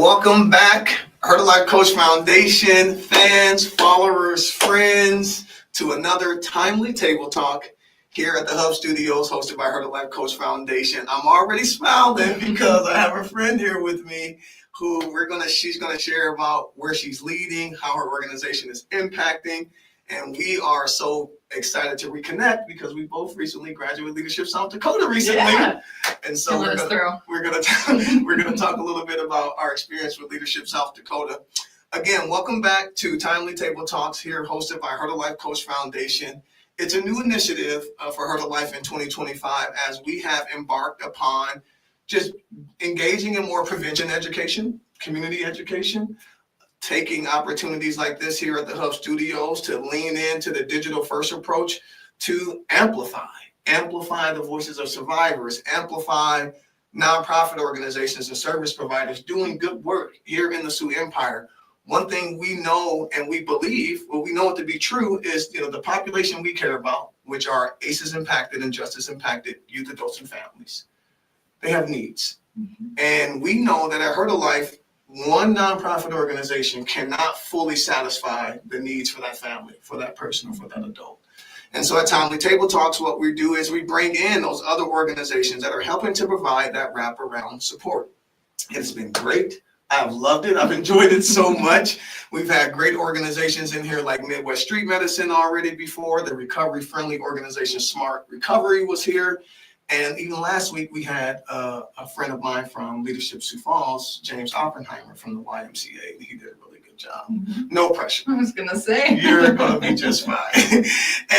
Welcome back, Heard of Life Coach Foundation fans, followers, friends, to another timely table talk here at the Hub Studios, hosted by Heard of Life Coach Foundation. I'm already smiling because I have a friend here with me who she's gonna share about where she's leading, how her organization is impacting, and we are so excited to reconnect because we both recently graduated Leadership South Dakota recently. Yeah. And so we're gonna talk a little bit about our experience with Leadership South Dakota. Again, welcome back to Timely Table Talks here, hosted by Heard of Life Coach Foundation. It's a new initiative for Heard of Life in 2025 as we have embarked upon just engaging in more prevention education, community education, taking opportunities like this here at the Hub Studios to lean into the digital first approach to amplify the voices of survivors, amplify nonprofit organizations and service providers doing good work here in the Sioux Empire. One thing we know and we believe, well, we know it to be true, is the population we care about, which are ACEs impacted and justice impacted youth, adults, and families. They have needs. Mm-hmm. And we know that at Heard of Life, one nonprofit organization cannot fully satisfy the needs for that family, for that person, or for that adult. And so at Timely Table Talks, what we do is we bring in those other organizations that are helping to provide that wraparound support. It's been great. I've loved it. I've enjoyed it so much. We've had great organizations in here like Midwest Street Medicine already before. The recovery-friendly organization Smart Recovery was here. And even last week, we had a friend of mine from Leadership Sioux Falls, James Oppenheimer from the YMCA. He did a really good job. Mm-hmm. No pressure. I was going to say. You're going to be just fine.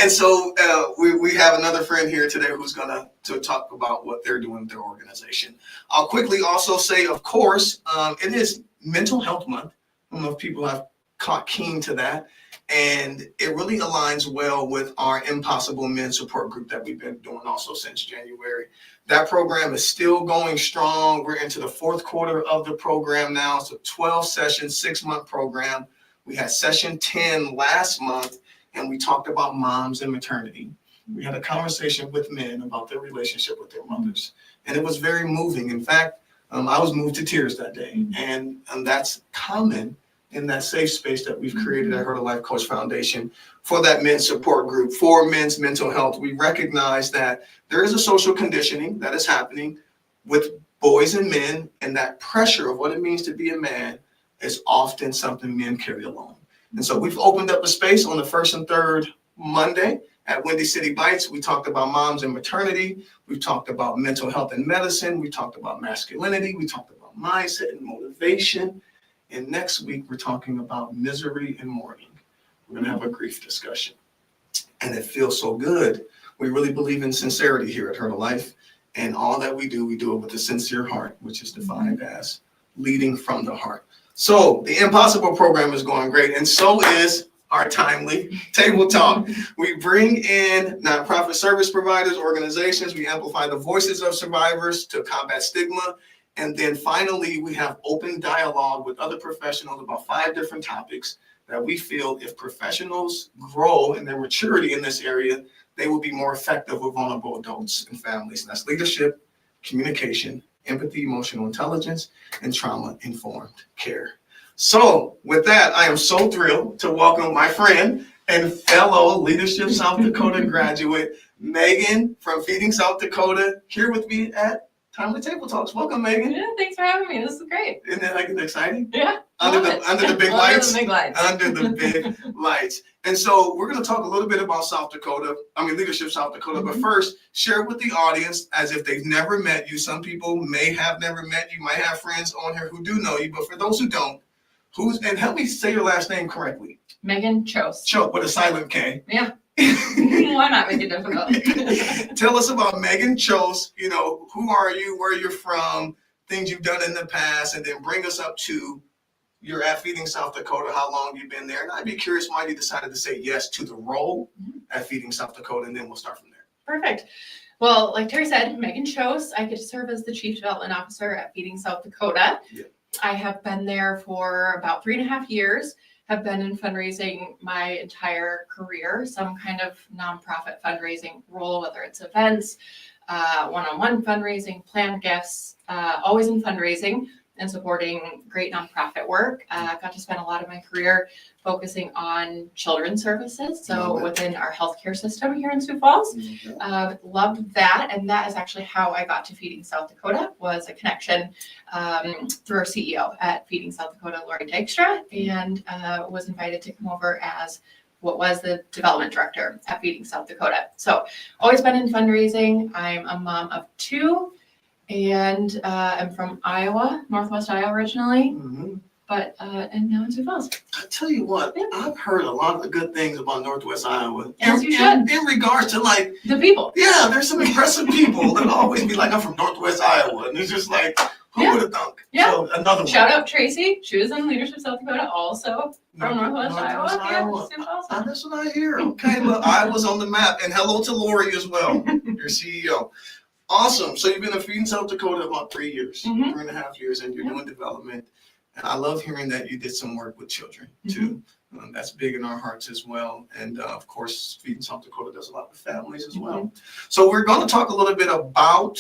And so we have another friend here today who's going to talk about what they're doing with their organization. I'll quickly also say, of course, it is Mental Health Month. I don't know if people have caught keen to that. And it really aligns well with our Impossible Men support group that we've been doing also since January. That program is still going strong. We're into the fourth quarter of the program now. It's a 12-session, 6-month program. We had session 10 last month, and we talked about moms and maternity. We had a conversation with men about their relationship with their mothers, and it was very moving. In fact, I was moved to tears that day, and that's common in that safe space that we've created at Heard of Life Coach Foundation for that men's support group, for men's mental health. We recognize that there is a social conditioning that is happening with boys and men, and that pressure of what it means to be a man is often something men carry alone. And so we've opened up a space on the first and third Monday at Windy City Bites. We talked about moms and maternity. We've talked about mental health and medicine. We talked about masculinity. We talked about mindset and motivation. And next week, we're talking about misery and mourning. We're going to have a grief discussion. And it feels so good. We really believe in sincerity here at Heard of Life. And all that we do it with a sincere heart, which is defined as leading from the heart. So the Impossible program is going great. And so is our Timely Table Talk. We bring in nonprofit service providers, organizations. We amplify the voices of survivors to combat stigma. And then finally, we have open dialogue with other professionals about 5 different topics that we feel if professionals grow in their maturity in this area, they will be more effective with vulnerable adults and families. And that's leadership, communication, empathy, emotional intelligence, and trauma-informed care. So with that, I am so thrilled to welcome my friend and fellow Leadership South Dakota graduate, Megan from Feeding South Dakota, here with me at Timely Table Talks. Welcome, Megan. Yeah, thanks for having me. This is great. Isn't that exciting? Yeah. Under the big lights. Under the big lights. Under the big lights. And so we're going to talk a little bit about Leadership South Dakota. Mm-hmm. But first, share with the audience as if they've never met you. Some people may have never met you, might have friends on here who do know you. But for those who don't, and help me say your last name correctly. Megan Kjose. Kjose with a silent K. Yeah. Why not make it difficult? Tell us about Megan Kjose. Who are you, where you're from, things you've done in the past, and then bring us up to you're at Feeding South Dakota, how long you've been there. And I'd be curious why you decided to say yes to the role at Feeding South Dakota, and then we'll start from there. Perfect. Well, like Terry said, Megan Kjose. I get to serve as the Chief Development Officer at Feeding South Dakota. Yeah. I have been there for about 3.5 years. Have been in fundraising my entire career, some kind of nonprofit fundraising role, whether it's events, one-on-one fundraising, planned gifts, always in fundraising. and supporting great nonprofit work. Got to spend a lot of my career focusing on children's services, so within our healthcare system here in Sioux Falls. Loved that, and that is actually how I got to Feeding South Dakota, was a connection through our CEO at Feeding South Dakota, Lori Dykstra, and was invited to come over as what was the development director at Feeding South Dakota. So always been in fundraising. I'm a mom of 2, and I'm from Iowa, Northwest Iowa originally, but and now in Sioux Falls. I tell you what, I've heard a lot of good things about Northwest Iowa. As you should. In regards to like The people. yeah, there's some impressive people that always be like, I'm from Northwest Iowa, and it's just like, who would have thunk? Yeah. So another one. Shout out Tracy. She was in Leadership South Dakota, also from Northwest Iowa. Yeah, Sioux Falls. That's what I hear. Okay, look, I was on the map, and hello to Lori as well, your CEO. Awesome. So you've been at Feeding South Dakota about 3 years, 3.5 years, and you're doing development. And I love hearing that you did some work with children too. That's big in our hearts as well. And of course, Feeding South Dakota does a lot with families as well. So we're going to talk a little bit about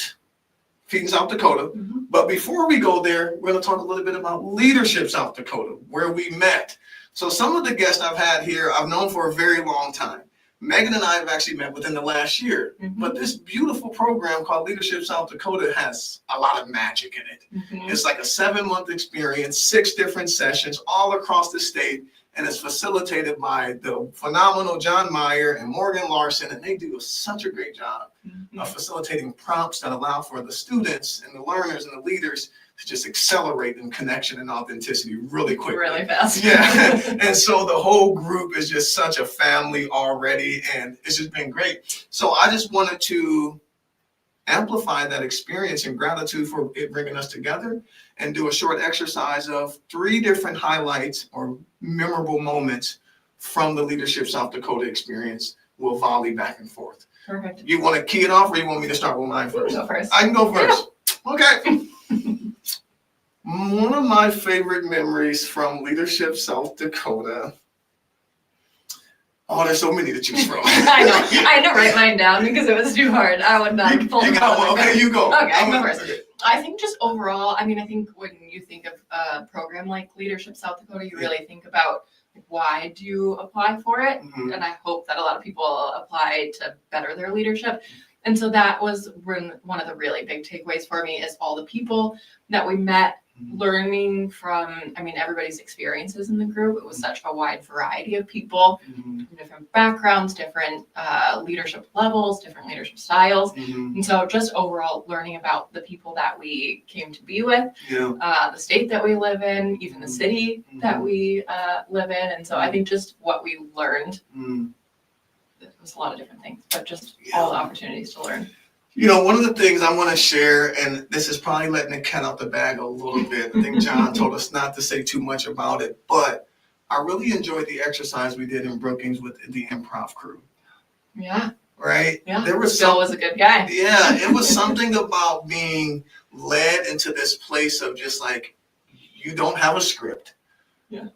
Feeding South Dakota. But before we go there, we're going to talk a little bit about Leadership South Dakota, where we met. So some of the guests I've had here, I've known for a very long time. Megan and I have actually met within the last year, but this beautiful program called Leadership South Dakota has a lot of magic in it. It's like a 7-month experience, 6 different sessions all across the state, and it's facilitated by the phenomenal John Meyer and Morgan Larson, and they do such a great job of facilitating prompts that allow for the students and the learners and the leaders to just accelerate in connection and authenticity really quickly. Really fast. Yeah. And so the whole group is just such a family already, and it's just been great. So I just wanted to amplify that experience and gratitude for it bringing us together, and do a short exercise of 3 different highlights or memorable moments from the Leadership South Dakota experience. We'll volley back and forth. Perfect. You want to key it off, or you want me to start with mine first? You go first. I can go first. Okay. One of my favorite memories from Leadership South Dakota. Oh, there's so many to choose from. I know. I had to write mine down because it was too hard. I would not You got one. Okay, you go. Okay, I go first. Okay. I think just overall, I think when you think of a program like Leadership South Dakota, you really think about why do you apply for it? And I hope that a lot of people apply to better their leadership. And so that was one of the really big takeaways for me, is all the people that we met, learning from, everybody's experiences in the group. It was such a wide variety of people, from different backgrounds, different leadership levels, different leadership styles. And so just overall learning about the people that we came to be with, the state that we live in, even the city that we live in. And so I think just what we learned, it was a lot of different things, but just all the opportunities to learn. You know, one of the things I want to share, and this is probably letting the cat out the bag a little bit. I think John told us not to say too much about it, but I really enjoyed the exercise we did in Brookings with the improv crew. Yeah. Right? Yeah. There was Bill was a good guy. Yeah, it was something about being led into this place of just like, you don't have a script. Yeah.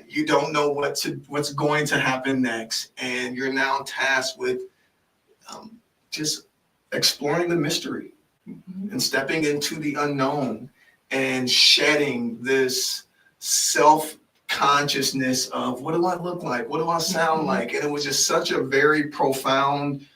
You don't know what's going to happen next, and you're now tasked with just exploring the mystery and stepping into the unknown and shedding this self-consciousness of, what do I look like? What do I sound like? And it was just such a very profound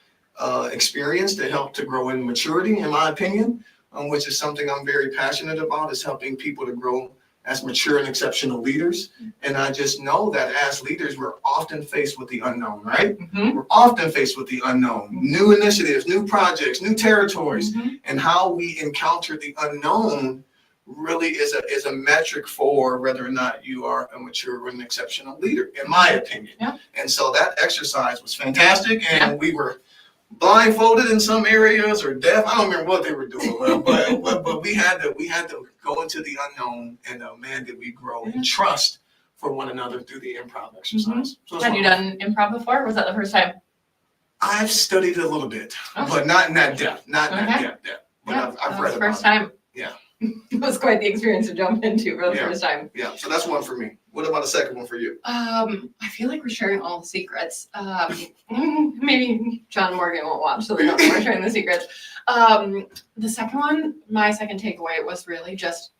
experience that helped to grow in maturity, in my opinion, which is something I'm very passionate about, is helping people to grow as mature and exceptional leaders. And I just know that as leaders, we're often faced with the unknown, right? We're often faced with the unknown, new initiatives, new projects, new territories, and how we encounter the unknown really is a metric for whether or not you are a mature or an exceptional leader, in my opinion. Yeah. And so that exercise was fantastic, and we were blindfolded in some areas, or deaf. I don't remember what they were doing, but we had to go into the unknown, and man, did we grow in trust for one another through the improv exercise. So had you done improv before? Or was that the first time? I've studied it a little bit, but not in that depth. Not in that depth. But I've read about it. First time. Yeah. It was quite the experience to jump into for the first time. Yeah. So that's one for me. What about a second one for you? I feel like we're sharing all the secrets. Maybe John Morgan won't watch, so we don't know we're sharing the secrets. The second one, my second takeaway was really just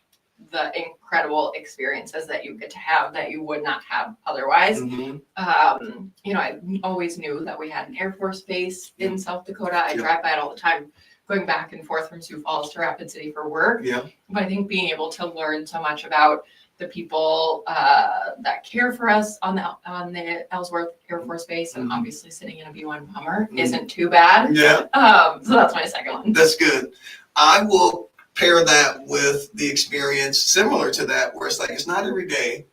the incredible experiences that you get to have that you would not have otherwise. Mhm. I always knew that we had an Air Force base in South Dakota. I drive by it all the time, going back and forth from Sioux Falls to Rapid City for work. Yeah. But I think being able to learn so much about the people that care for us on the Ellsworth Air Force Base, and obviously sitting in a B-1 bomber isn't too bad. Yeah. So that's my second one. That's good. I will pair that with the experience similar to that, where it's like, it's not every day.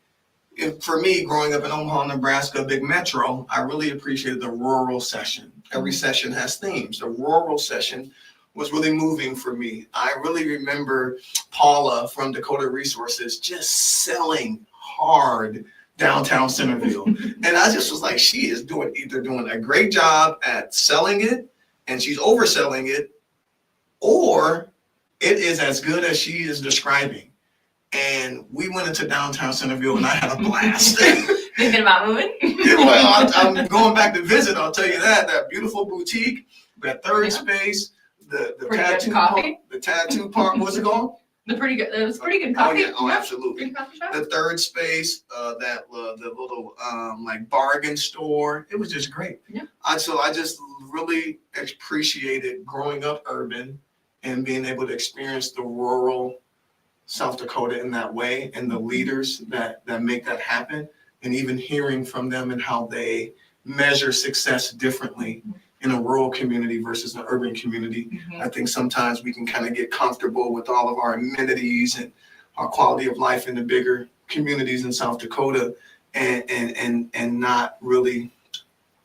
For me, growing up in Omaha, Nebraska, big metro, I really appreciated the rural session. Every session has themes. The rural session was really moving for me. I really remember Paula from Dakota Resources just selling hard downtown Centerville. And I just was like, she is either doing a great job at selling it, and she's overselling it, or it is as good as she is describing. And we went into downtown Centerville, and I had a blast. Thinking about moving? Well, I'm going back to visit, I'll tell you that. That beautiful boutique, that third space, the tattoo coffee. The tattoo park, what's it called? It was pretty good coffee. Oh, yeah. Oh, absolutely. Good coffee shop. The third space, the little like bargain store. It was just great. Yeah. So I just really appreciated growing up urban and being able to experience the rural South Dakota in that way, and the leaders that make that happen, and even hearing from them and how they measure success differently in a rural community versus an urban community. I think sometimes we can kind of get comfortable with all of our amenities and our quality of life in the bigger communities in South Dakota, and not really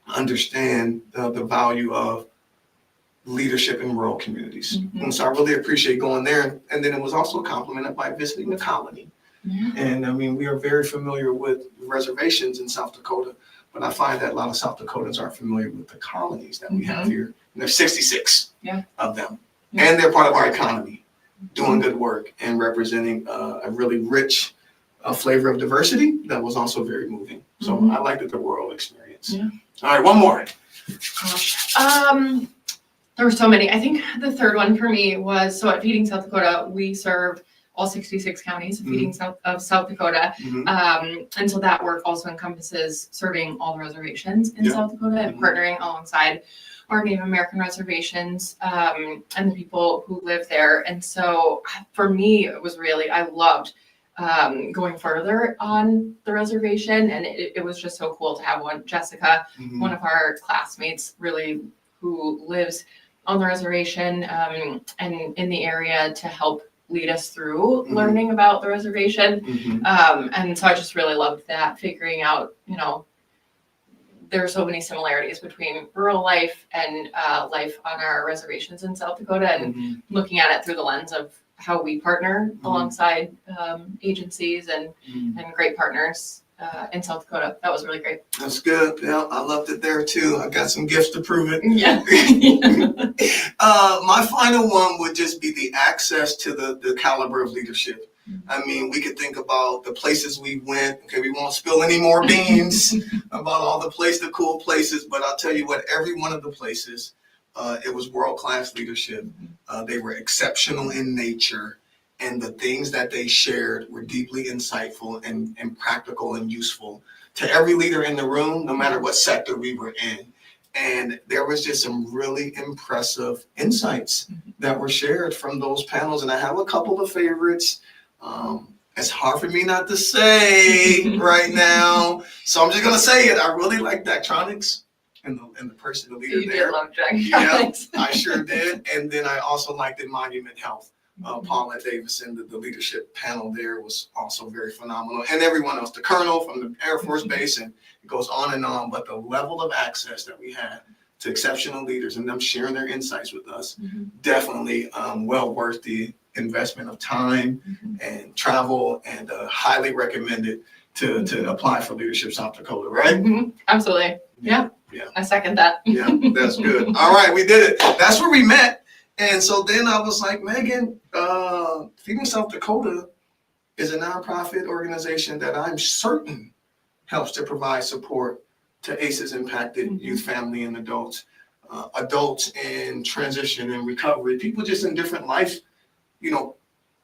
understand the value of leadership in rural communities. And so I really appreciate going there. And then it was also complemented by visiting the colony. And I mean, we are very familiar with reservations in South Dakota, but I find that a lot of South Dakotans aren't familiar with the colonies that we have here. And there's 66 of them. And they're part of our economy, doing good work and representing a really rich flavor of diversity that was also very moving. So I liked the rural experience. All right, one more. There were so many. I think the third one for me was, so at Feeding South Dakota, we serve all 66 counties of Feeding South Dakota. And so that work also encompasses serving all the reservations in South Dakota and partnering alongside our Native American reservations and the people who live there. And so for me, it was really, I loved going further on the reservation. And it was just so cool to have Jessica, one of our classmates, really, who lives on the reservation and in the area, to help lead us through learning about the reservation. And so I just really loved that, figuring out, there are so many similarities between rural life and life on our reservations in South Dakota, and looking at it through the lens of how we partner alongside agencies and great partners in South Dakota. That was really great. That's good. Yeah, I loved it there too. I got some gifts to prove it. Yeah. My final one would just be the access to the caliber of leadership. I mean, we could think about the places we went. Okay, we won't spill any more beans about all the cool places, but I'll tell you what, every one of the places, it was world-class leadership. They were exceptional in nature, and the things that they shared were deeply insightful and practical and useful to every leader in the room, no matter what sector we were in. And there was just some really impressive insights that were shared from those panels. And I have a couple of favorites. It's hard for me not to say right now, so I'm just gonna say it. I really like Daktronics and the person, the leader You there. did love Daktronics. Yeah, I sure did. And then I also liked Monument Health. Paulette Davison, the leadership panel there was also very phenomenal, and everyone else, the colonel from the Air Force Base, and it goes on and on. But the level of access that we had to exceptional leaders and them sharing their insights with us, definitely well worth the investment of time and travel, and highly recommended to apply for Leadership South Dakota, right? Absolutely. Yeah. I second that. Yeah, that's good. All right, we did it. That's where we met. And so then I was like, Megan, Feeding South Dakota is a nonprofit organization that I'm certain helps to provide support to ACEs impacted youth, family, and adults, adults in transition and recovery, people just in different life,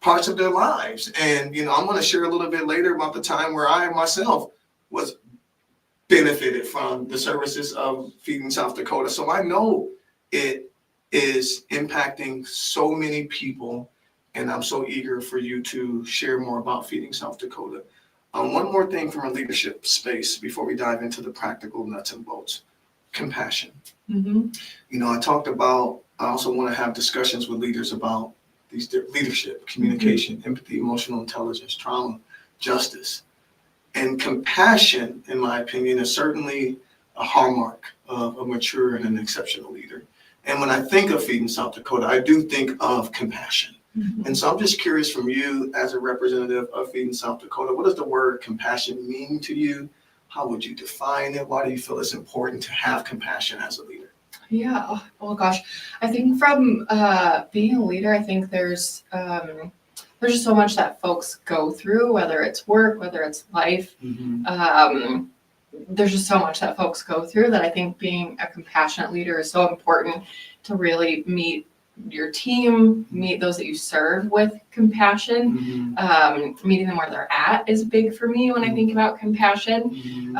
parts of their lives. And, I'm going to share a little bit later about the time where I myself was benefited from the services of Feeding South Dakota. So I know it is impacting so many people, and I'm so eager for you to share more about Feeding South Dakota. One more thing from a leadership space before we dive into the practical nuts and bolts: compassion. I talked about, I also want to have discussions with leaders about these leadership, communication, empathy, emotional intelligence, trauma, justice. And compassion, in my opinion, is certainly a hallmark of a mature and an exceptional leader. And when I think of Feeding South Dakota, I do think of compassion. And so I'm just curious from you as a representative of Feeding South Dakota, what does the word compassion mean to you? How would you define it? Why do you feel it's important to have compassion as a leader? Yeah. Oh gosh. I think from being a leader, I think there's just so much that folks go through, whether it's work, whether it's life. There's just so much that folks go through that I think being a compassionate leader is so important to really meet your team, meet those that you serve with compassion. Meeting them where they're at is big for me when I think about compassion.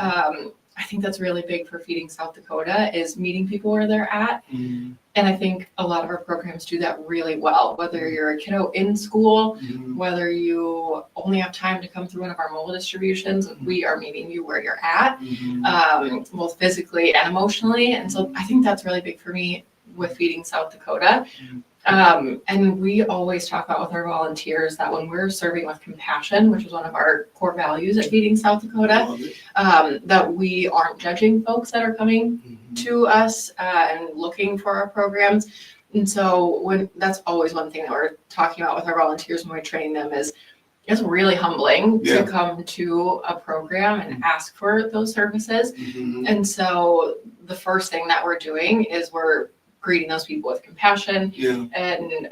I think that's really big for Feeding South Dakota, is meeting people where they're at. And I think a lot of our programs do that really well, whether you're a kiddo in school, whether you only have time to come through one of our mobile distributions, we are meeting you where you're at, both physically and emotionally. And so I think that's really big for me with Feeding South Dakota. And we always talk about with our volunteers that when we're serving with compassion, which is one of our core values at Feeding South Dakota, that we aren't judging folks that are coming to us and looking for our programs. And so that's always one thing that we're talking about with our volunteers when we train them is it's really humbling to come to a program and ask for those services. And so the first thing that we're doing is we're greeting those people with compassion and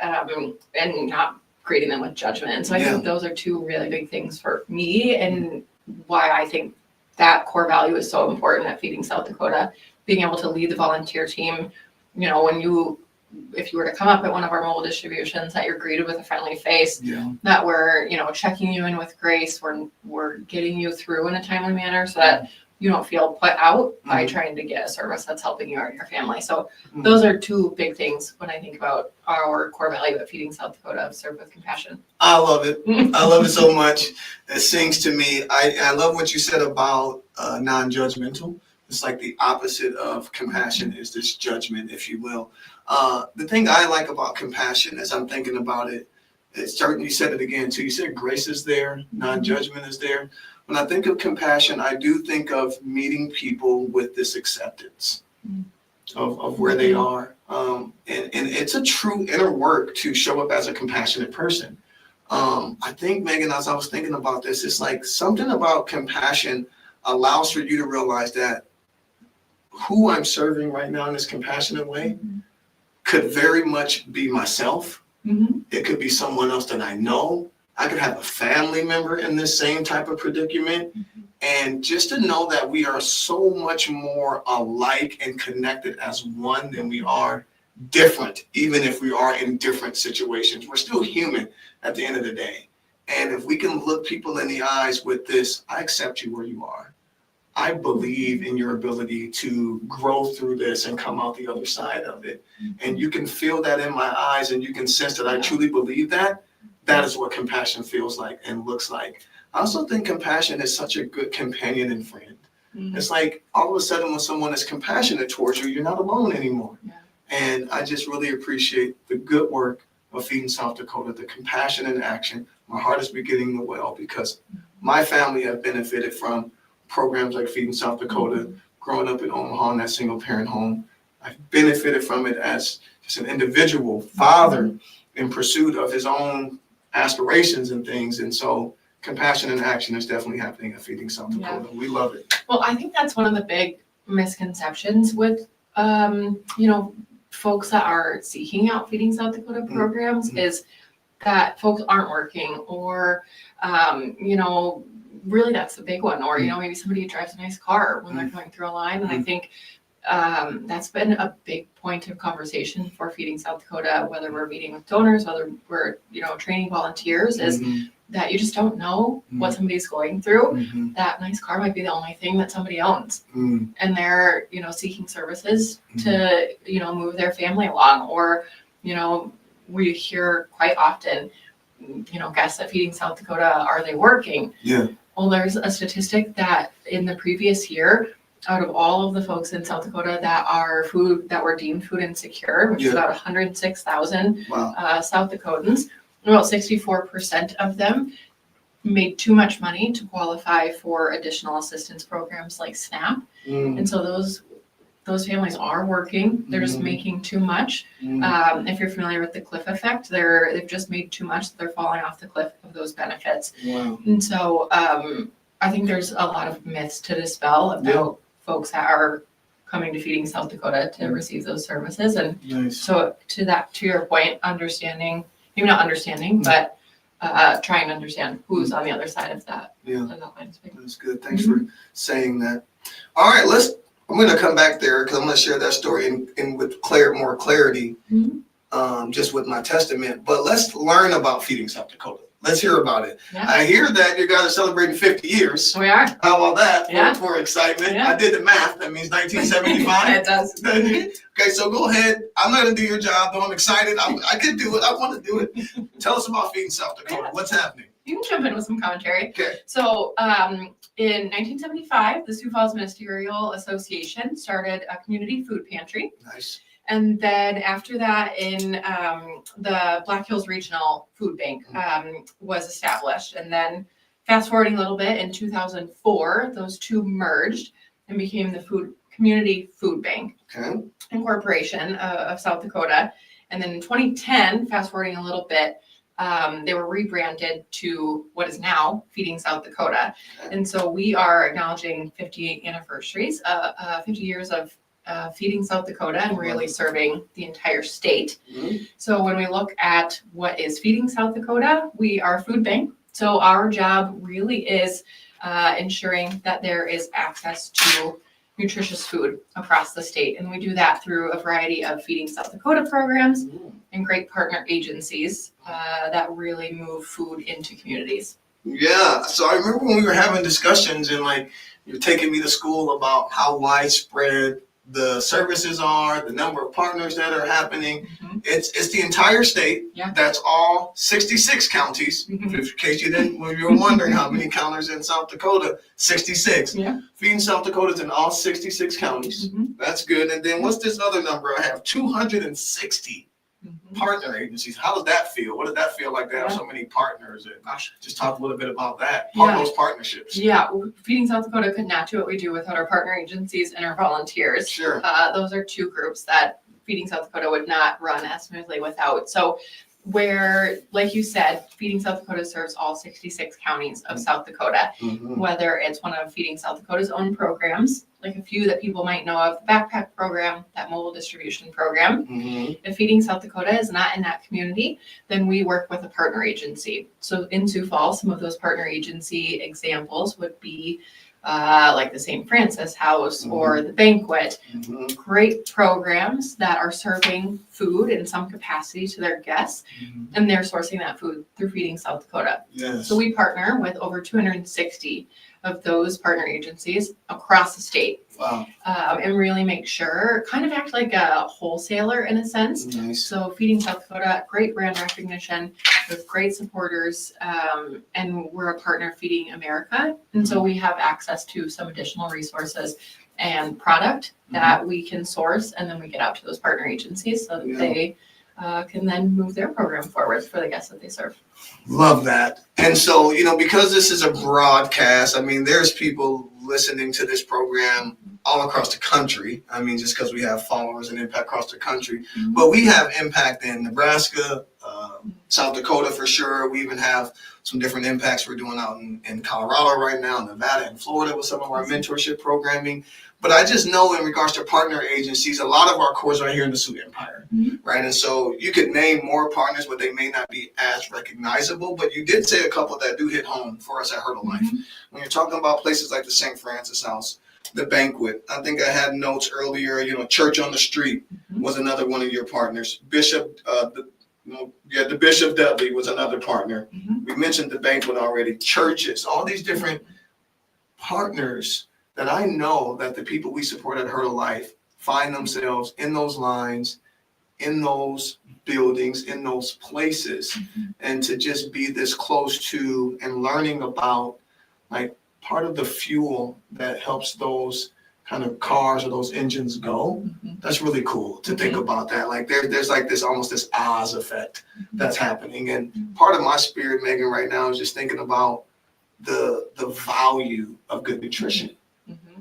not greeting them with judgment. And so I think those are two really big things for me and why I think that core value is so important at Feeding South Dakota, being able to lead the volunteer team. If you were to come up at one of our mobile distributions, that you're greeted with a friendly face, that we're, checking you in with grace, we're getting you through in a timely manner so that you don't feel put out by trying to get a service that's helping you or your family. So those are two big things when I think about our core value at Feeding South Dakota, serve with compassion. I love it. I love it so much. It sings to me. I love what you said about non-judgmental. It's like the opposite of compassion is this judgment, if you will. The thing I like about compassion as I'm thinking about it, it's certain you said it again too. You said grace is there, non-judgment is there. When I think of compassion, I do think of meeting people with this acceptance of where they are. And it's a true inner work to show up as a compassionate person. I think, Megan, as I was thinking about this, it's like something about compassion allows for you to realize that who I'm serving right now in this compassionate way could very much be myself. It could be someone else that I know. I could have a family member in this same type of predicament. And just to know that we are so much more alike and connected as one than we are different, even if we are in different situations. We're still human at the end of the day. And if we can look people in the eyes with this, I accept you where you are. I believe in your ability to grow through this and come out the other side of it. And you can feel that in my eyes and you can sense that I truly believe that. That is what compassion feels like and looks like. I also think compassion is such a good companion and friend. It's like all of a sudden when someone is compassionate towards you, you're not alone anymore. And I just really appreciate the good work of Feeding South Dakota, the compassion in action. My heart is beginning to well because my family have benefited from programs like Feeding South Dakota, growing up in Omaha in that single parent home. I've benefited from it as just an individual father in pursuit of his own aspirations and things. And so compassion and action is definitely happening at Feeding South Dakota. We love it. Well, I think that's one of the big misconceptions with, folks that are seeking out Feeding South Dakota programs is that folks aren't working or, really that's the big one. Or, maybe somebody drives a nice car when they're going through a line. And I think that's been a big point of conversation for Feeding South Dakota, whether we're meeting with donors, whether we're, training volunteers, is that you just don't know what somebody's going through. That nice car might be the only thing that somebody owns. And they're, seeking services to, move their family along. Or, we hear quite often, guests at Feeding South Dakota, are they working? Yeah. Well, there's a statistic that in the previous year, out of all of the folks in South Dakota that were deemed food insecure, which is about 106,000 South Dakotans, about 64% of them made too much money to qualify for additional assistance programs like SNAP. And so those families are working. They're just making too much. If you're familiar with the cliff effect, they've just made too much. They're falling off the cliff of those benefits. Wow. And so I think there's a lot of myths to dispel about folks that are coming to Feeding South Dakota to receive those services. And so to your point, understanding, maybe not understanding, but trying to understand who's on the other side of that. That's good. Thanks for saying that. All right, I'm going to come back there because I'm going to share that story in with more clarity, just with my testament. But let's learn about Feeding South Dakota. Let's hear about it. Yeah. I hear that you guys are celebrating 50 years. We are. How about that for excitement? Yeah. I did the math. That means 1975. It does. Okay, so go ahead. I'm not going to do your job, though. I'm excited. I could do it. I want to do it. Tell us about Feeding South Dakota. Yeah. What's happening? You can jump in with some commentary. Okay. So in 1975, the Sioux Falls Ministerial Association started a community food pantry. Nice. And then after that, in the Black Hills Regional Food Bank was established. And then fast forwarding a little bit, in 2004, those two merged and became the Community Food Bank Incorporation of South Dakota. And then in 2010, fast forwarding a little bit, they were rebranded to what is now Feeding South Dakota. And so we are acknowledging 58 anniversaries, 50 years of Feeding South Dakota and really serving the entire state. So when we look at what is Feeding South Dakota, we are a food bank. So our job really is ensuring that there is access to nutritious food across the state. And we do that through a variety of Feeding South Dakota programs and great partner agencies that really move food into communities. Yeah, so I remember when we were having discussions and you're taking me to school about how widespread the services are, the number of partners that are happening. It's the entire state. Yeah. That's all 66 counties. In case you were wondering how many counters in South Dakota, 66. Yeah. Feeding South Dakota's in all 66 counties. That's good. And then what's this other number I have? 260 partner agencies. How does that feel? What does that feel like to have so many partners? And just talk a little bit about that. Those partnerships. Yeah, Feeding South Dakota could not do what we do without our partner agencies and our volunteers. Sure. Those are two groups that Feeding South Dakota would not run as smoothly without. So where, like you said, Feeding South Dakota serves all 66 counties of South Dakota, whether it's one of Feeding South Dakota's own programs, like a few that people might know of, the backpack program, that mobile distribution program. If Feeding South Dakota is not in that community, then we work with a partner agency. So in Sioux Falls, some of those partner agency examples would be like the St. Francis House or the Banquet. Great programs that are serving food in some capacity to their guests, and they're sourcing that food through Feeding South Dakota. Yes. So we partner with over 260 of those partner agencies across the state. Wow. And really make sure, kind of act like a wholesaler in a sense. Nice. So Feeding South Dakota, great brand recognition with great supporters, and we're a partner of Feeding America. And so we have access to some additional resources and product that we can source, and then we get out to those partner agencies so that they can then move their program forward for the guests that they serve. Love that. And so, because this is a broadcast, there's people listening to this program all across the country. Just because we have followers and impact across the country, but we have impact in Nebraska, South Dakota for sure. We even have some different impacts we're doing out in Colorado right now, Nevada and Florida with some of our mentorship programming. But I just know in regards to partner agencies, a lot of our cores are here in the Sioux Empire, right? And so you could name more partners, but they may not be as recognizable. But you did say a couple that do hit home for us at Hurdle Life. When you're talking about places like the St. Francis House, the banquet. I think I had notes earlier. Church on the Street was another one of your partners. The Bishop Dudley was another partner. We mentioned the banquet already. Churches, all these different partners that I know that the people we support at Hurdle Life find themselves in those lines, in those buildings, in those places, and to just be this close to and learning about like part of the fuel that helps those kind of cars or those engines go. That's really cool to think about that. Like there's like this almost this Oz effect that's happening. And part of my spirit, Megan, right now is just thinking about the value of good nutrition.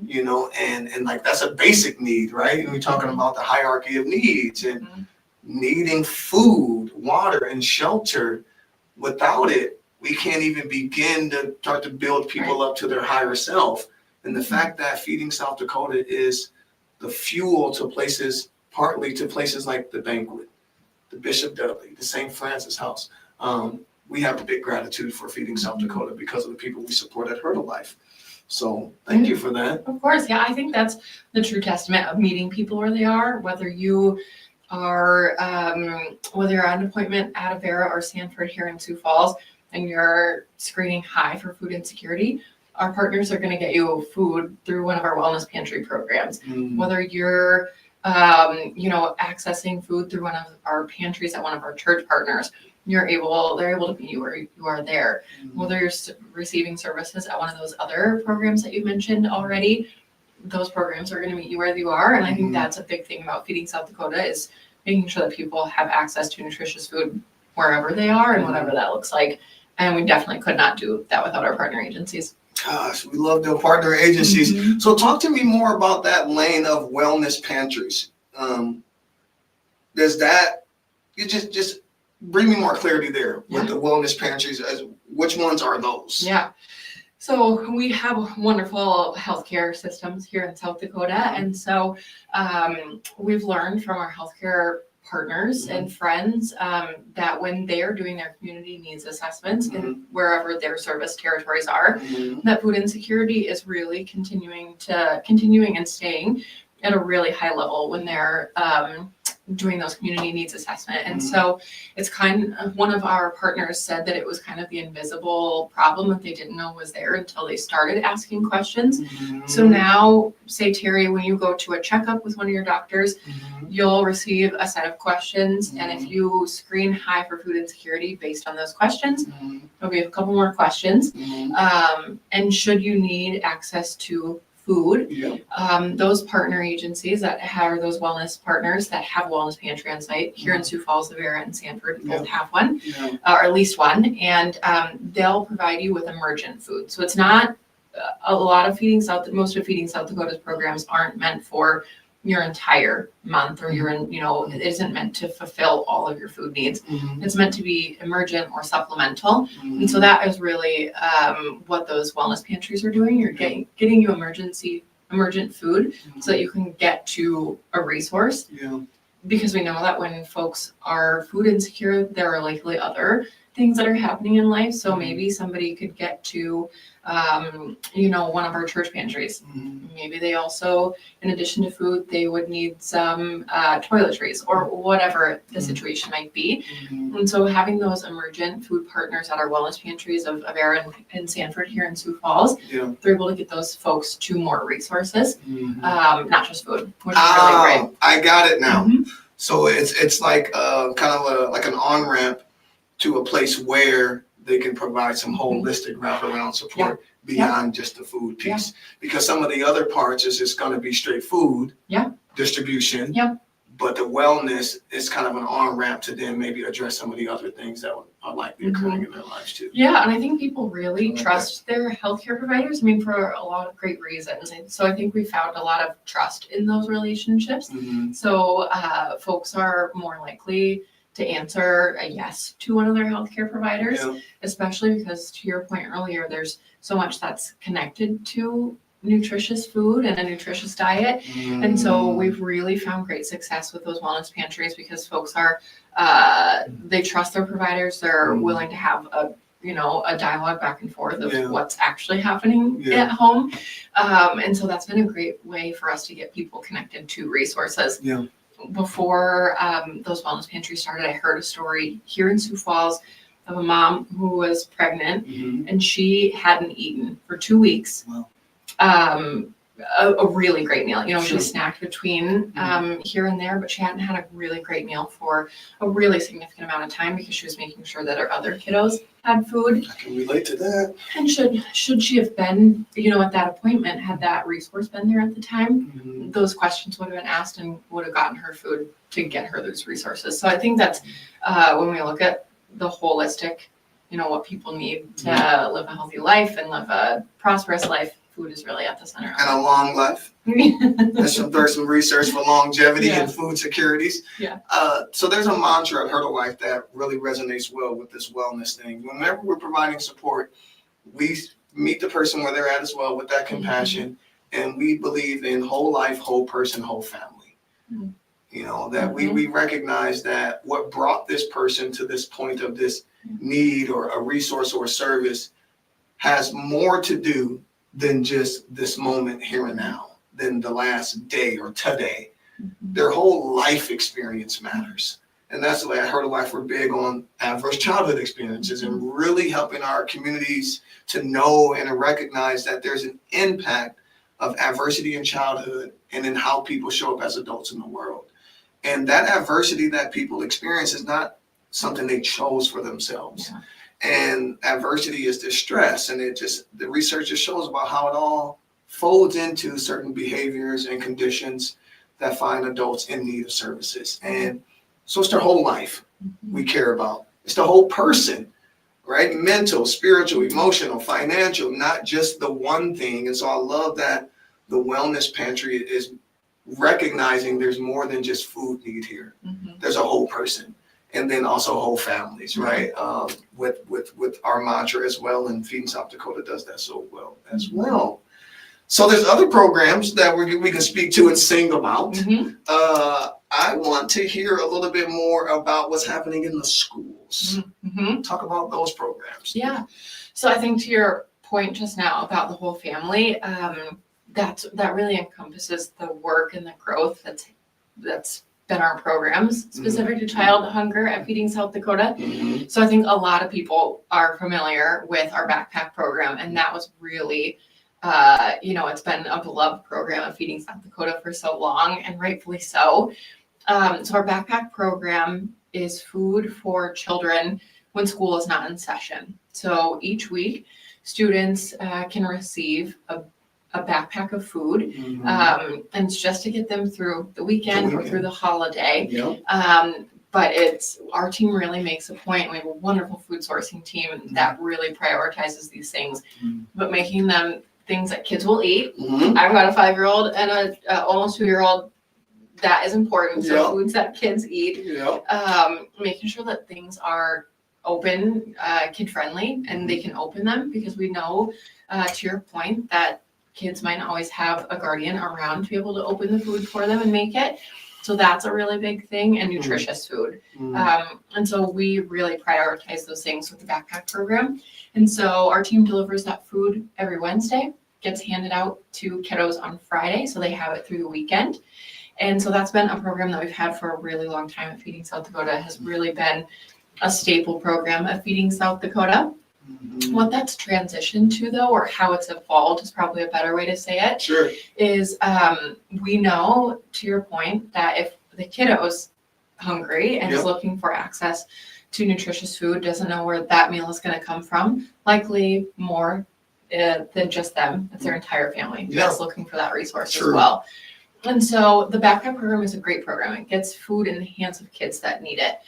And like that's a basic need, right? And we're talking about the hierarchy of needs and needing food, water, and shelter. Without it, we can't even begin to start to build people up to their higher self. And the fact that Feeding South Dakota is the fuel to places, partly to places like the banquet, the Bishop Dudley, the St. Francis House. We have a big gratitude for Feeding South Dakota because of the people we support at Hurdle Life. So thank you for that. Of course, yeah, I think that's the true testament of meeting people where they are, whether you are whether you're on appointment at Avera or Sanford here in Sioux Falls and you're screening high for food insecurity, our partners are going to get you food through one of our wellness pantry programs. Whether you're accessing food through one of our pantries at one of our church partners, they're able to meet you where you are there. Whether you're receiving services at one of those other programs that you mentioned already, those programs are going to meet you where you are. And I think that's a big thing about Feeding South Dakota is making sure that people have access to nutritious food wherever they are and whatever that looks like. And we definitely could not do that without our partner agencies. Gosh, we love the partner agencies. So talk to me more about that lane of wellness pantries. Does that, you just bring me more clarity there with the wellness pantries. Which ones are those? Yeah. So we have wonderful healthcare systems here in South Dakota. And so we've learned from our healthcare partners and friends that when they're doing their community needs assessments in wherever their service territories are, that food insecurity is really continuing and staying at a really high level when they're doing those community needs assessment. And so it's kind of, one of our partners said that it was kind of the invisible problem that they didn't know was there until they started asking questions. So now, say, Terry, when you go to a checkup with one of your doctors, you'll receive a set of questions. And if you screen high for food insecurity based on those questions, there'll be a couple more questions. And should you need access to food, those partner agencies that have those wellness partners that have a wellness pantry on site here in Sioux Falls, Avera, and Sanford both have one, or at least one, and they'll provide you with emergent food. So it's not a lot of most of Feeding South Dakota's programs aren't meant for your entire month or it isn't meant to fulfill all of your food needs. It's meant to be emergent or supplemental. And so that is really what those wellness pantries are doing. You're getting you emergent food so that you can get to a resource. Because we know that when folks are food insecure, there are likely other things that are happening in life. So maybe somebody could get to, one of our church pantries. Maybe they also, in addition to food, they would need some toiletries or whatever the situation might be. And so having those emergent food partners at our wellness pantries of Avera and Sanford here in Sioux Falls, they're able to get those folks to more resources, not just food, which is really great. I got it now. So it's like kind of like an on-ramp to a place where they can provide some holistic wraparound support beyond just the food piece. Because some of the other parts is just going to be straight food distribution. But the wellness is kind of an on-ramp to then maybe address some of the other things that are likely occurring in their lives too. Yeah, and I think people really trust their healthcare providers. I mean, for a lot of great reasons. And so I think we found a lot of trust in those relationships. So folks are more likely to answer a yes to one of their healthcare providers, especially because, to your point earlier, there's so much that's connected to nutritious food and a nutritious diet. And so we've really found great success with those wellness pantries because folks are, they trust their providers. They're willing to have a a dialogue back and forth of Yeah. what's actually happening Yeah. at home. And so that's been a great way for us to get people connected to resources. Yeah. Before those wellness pantries started, I heard a story here in Sioux Falls of a mom who was pregnant and she hadn't eaten for 2 weeks. Wow. A really great meal. Sure. She snacked between here and there, but she hadn't had a really great meal for a really significant amount of time because she was making sure that her other kiddos had food. I can relate to that. And should she have been, at that appointment, had that resource been there at the time, those questions would have been asked and would have gotten her food to get her those resources. So I think that's when we look at the holistic, what people need to live a healthy life and live a prosperous life, food is really at the center of And a long life. There's some research for longevity and food securities. Yeah. So there's a mantra I've heard a wife that really resonates well with this wellness thing. Whenever we're providing support, we meet the person where they're at as well with that compassion. And we believe in whole life, whole person, whole family. That we recognize that what brought this person to this point of this need or a resource or a service has more to do than just this moment here and now, than the last day or today. Their whole life experience matters. And that's the way I heard a wife, we're big on adverse childhood experiences and really helping our communities to know and to recognize that there's an impact of adversity in childhood and in how people show up as adults in the world. And that adversity that people experience is not something they chose for themselves. Yeah. And adversity is distress, and the research just shows about how it all folds into certain behaviors and conditions that find adults in need of services. And so it's their whole life we care about. It's the whole person, right? Mental, spiritual, emotional, financial, not just the one thing. And so I love that the wellness pantry is recognizing there's more than just food need here. There's a whole person. And then also whole families, right? With our mantra as well, and Feeding South Dakota does that so well as well. So there's other programs that we can speak to and sing about. I want to hear a little bit more about what's happening in the schools. Talk about those programs. Yeah. So I think to your point just now about the whole family, that really encompasses the work and the growth that's been our programs specific to child hunger at Feeding South Dakota. So I think a lot of people are familiar with our backpack program, and that was really, it's been a beloved program at Feeding South Dakota for so long, and rightfully so. So our backpack program is food for children when school is not in session. So each week, students can receive a backpack of food, and it's just to get them through the weekend or through the holiday. But our team really makes a point. We have a wonderful food sourcing team that really prioritizes these things, but making them things that kids will eat. I've got a 5-year-old and a almost 2-year-old. That is important. So foods that kids eat, making sure that things are open, kid friendly, and they can open them, because we know, to your point, that kids might not always have a guardian around to be able to open the food for them and make it. So that's a really big thing, and nutritious food. And so we really prioritize those things with the backpack program. And so our team delivers that food every Wednesday, gets handed out to kiddos on Friday, so they have it through the weekend. And so that's been a program that we've had for a really long time at Feeding South Dakota. Has really been a staple program at Feeding South Dakota. What that's transitioned to, though, or how it's evolved is probably a better way to say it, is we know, to your point, that if the kiddo's hungry and is looking for access to nutritious food, doesn't know where that meal is going to come from, likely more than just them. It's their entire family that's looking for that resource as well. And so the backpack program is a great program. It gets food in the hands of kids that need it,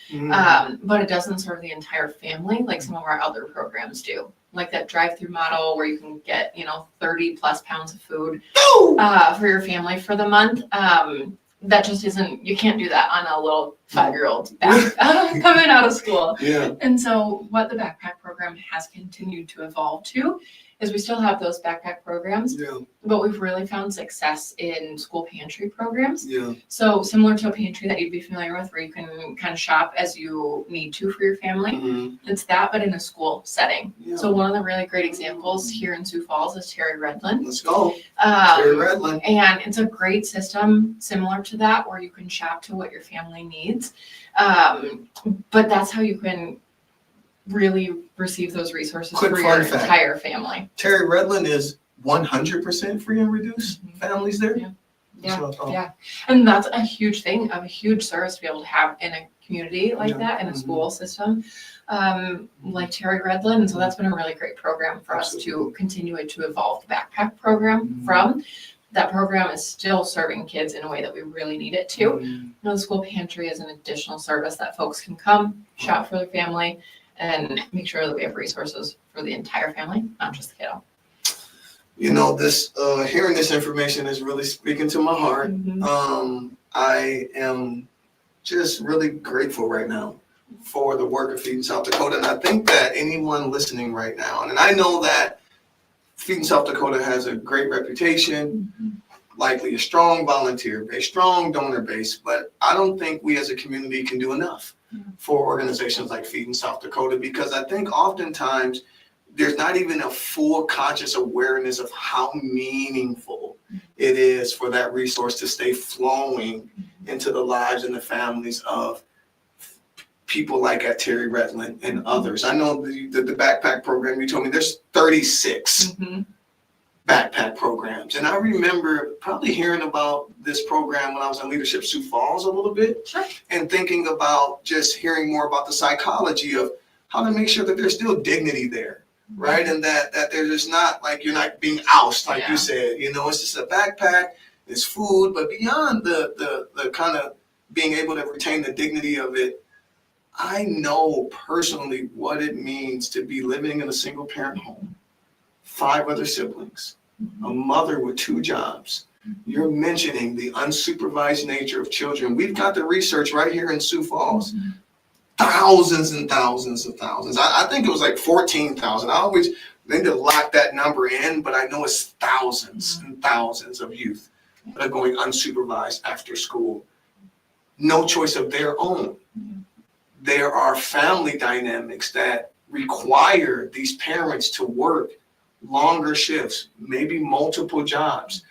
but it doesn't serve the entire family like some of our other programs do. Like that drive-through model where you can get, 30 plus pounds of food for your family for the month. That just isn't, you can't do that on a little 5-year-olds coming out of school. Yeah. And so what the backpack program has continued to evolve to is we still have those backpack programs, Yeah. but we've really found success in school pantry programs. Yeah. So similar to a pantry that you'd be familiar with, where you can kind of shop as you need to for your family. Mm-hmm. It's that, but in a school setting. Yeah. So one of the really great examples here in Sioux Falls is Terry Redland. Let's go. Terry Redland. And it's a great system similar to that, where you can shop to what your family needs. But that's how you can really receive those resources Quick for fun your fact. entire family. Terry Redland is 100% free and reduced families there. Yeah. Yeah. So, Yeah. And that's a huge thing, of a huge service to be able to have in a community like Yeah. that, in a Mhm. school system, like Terry Redland. And so that's been a really great program for us Absolutely. to continue to evolve the backpack program Mhm. from. That program is still serving kids in a way that we really need it to. Mhm. You know, the school pantry is an additional service that folks can come, shop for their family, and make sure that we have resources for the entire family, not just the kiddo. You know, this hearing this information is really speaking to my heart. I am just really grateful right now for the work of Feeding South Dakota. And I think that anyone listening right now, and I know that Feeding South Dakota has a great reputation, likely a strong volunteer base, strong donor base, but I don't think we as a community can do enough for organizations like Feeding South Dakota, because I think oftentimes there's not even a full conscious awareness of how meaningful it is for that resource to stay flowing into the lives and the families of people like at Terry Redland and others. I know the backpack program, you told me there's 36 backpack programs. And I remember probably hearing about this program when I was in Leadership Sioux Falls a little bit. Sure. And thinking about just hearing more about the psychology of how to make sure that there's still dignity there, right? And that there's just not like you're not being ousted, like you said, you know, it's just a backpack, it's food, but beyond the kind of being able to retain the dignity of it, I know personally what it means to be living in a single parent home, 5 other siblings, a mother with 2 jobs. You're mentioning the unsupervised nature of children. We've got the research right here in Sioux Falls. Thousands and thousands of thousands. I think it was like 14,000. I always need to lock that number in, but I know it's thousands and thousands of youth that are going unsupervised after school. No choice of their own. There are family dynamics that require these parents to work longer shifts, maybe multiple jobs,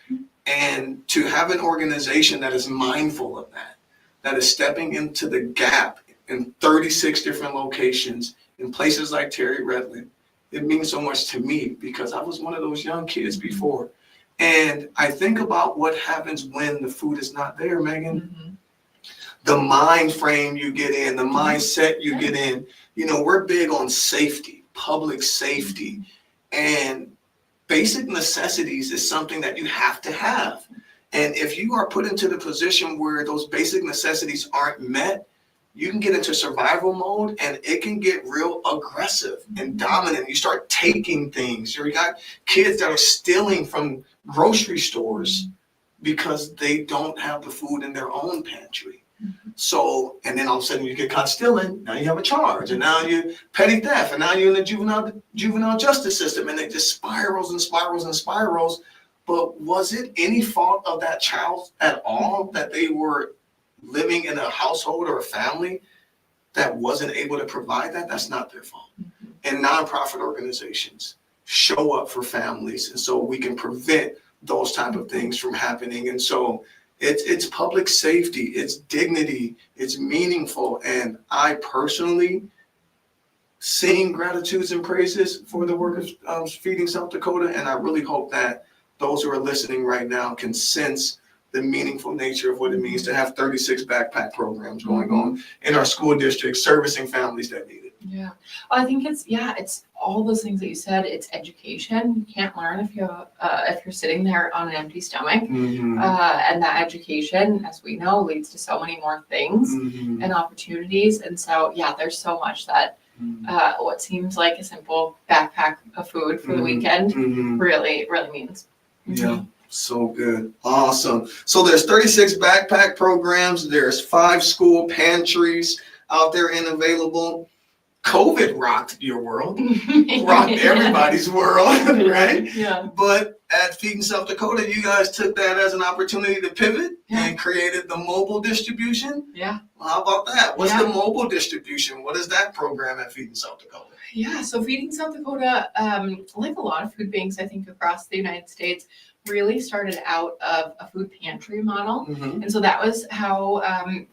and to have an organization that is mindful of that, that is stepping into the gap in 36 different locations in places like Terry Redland. It means so much to me because I was one of those young kids before. And I think about what happens when the food is not there, Megan. The mind frame you get in, the mindset you get in. You know, we're big on safety, public safety, and basic necessities is something that you have to have. And if you are put into the position where those basic necessities aren't met, you can get into survival mode and it can get real aggressive and dominant. You start taking things. You got kids that are stealing from grocery stores because they don't have the food in their own pantry. So, and then all of a sudden you get caught stealing, now you have a charge, and now you petty theft, and now you're in the juvenile justice system, and it just spirals and spirals and spirals. But was it any fault of that child at all that they were living in a household or a family that wasn't able to provide that? That's not their fault. And nonprofit organizations show up for families, and so we can prevent those type of things from happening. And so it's public safety, it's dignity, it's meaningful. And I personally sing gratitudes and praises for the work of Feeding South Dakota. And I really hope that those who are listening right now can sense the meaningful nature of what it means to have 36 backpack programs going on in our school district, servicing families that need it. Yeah, I think it's all those things that you said. It's education. You can't learn if you're sitting there on an empty stomach. And that education, as we know, leads to so many more things and opportunities. And so, yeah, there's so much that what seems like a simple backpack of food for the weekend really, really means. Yeah. So good. Awesome. So there's 36 backpack programs. There's 5 school pantries out there and available. COVID rocked your world, rocked everybody's world, right? Yeah. But at Feeding South Dakota, you guys took that as an opportunity to pivot and created the mobile distribution. Yeah. Well, how about that? What's the mobile distribution? What is that program at Feeding South Dakota? Yeah, so Feeding South Dakota, like a lot of food banks, I think, across the United States, really started out of a food pantry model. Mm-hmm. And so that was how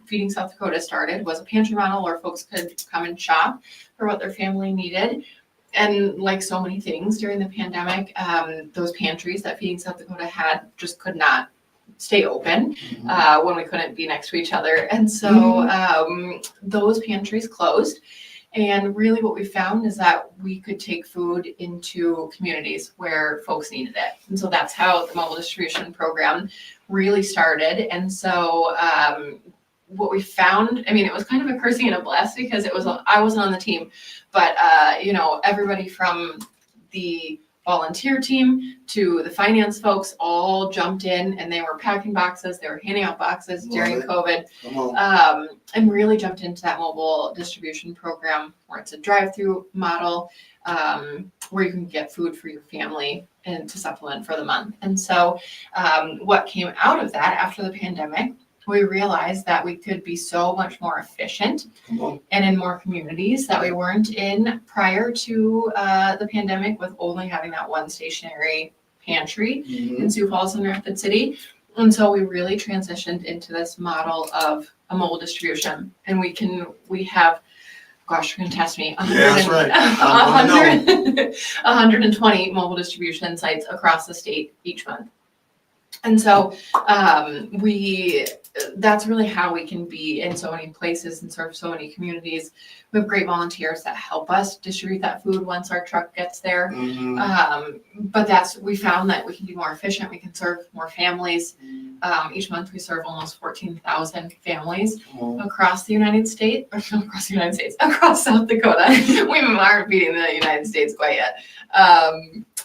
Feeding South Dakota started, was a pantry model where folks could come and shop for what their family needed. And like so many things during the pandemic, those pantries that Feeding South Dakota had just could not stay open when we couldn't be next to each other. And so those pantries closed. And really what we found is that we could take food into communities where folks needed it. And so that's how the mobile distribution program really started. And so what we found, I mean, it was kind of a cursing and a blessing because I wasn't on the team, but everybody from the volunteer team to the finance folks all jumped in, and they were packing boxes, they were handing out boxes during COVID, and really jumped into that mobile distribution program where it's a drive-through model, where you can get food for your family and to supplement for the month. And so what came out of that after the pandemic, we realized that we could be so much more efficient and in more communities that we weren't in prior to the pandemic, with only having that one stationary pantry in Sioux Falls and Rapid City. And so we really transitioned into this model of a mobile distribution. And we have, gosh, you're gonna test me. That's right. I wanna know. 120 mobile distribution sites across the state each month. And so that's really how we can be in so many places and serve so many communities. We have great volunteers that help us distribute that food once our truck gets there. But we found that we can be more efficient. We can serve more families. Each month we serve almost 14,000 families across the United States, across South Dakota. We aren't beating the United States quite yet.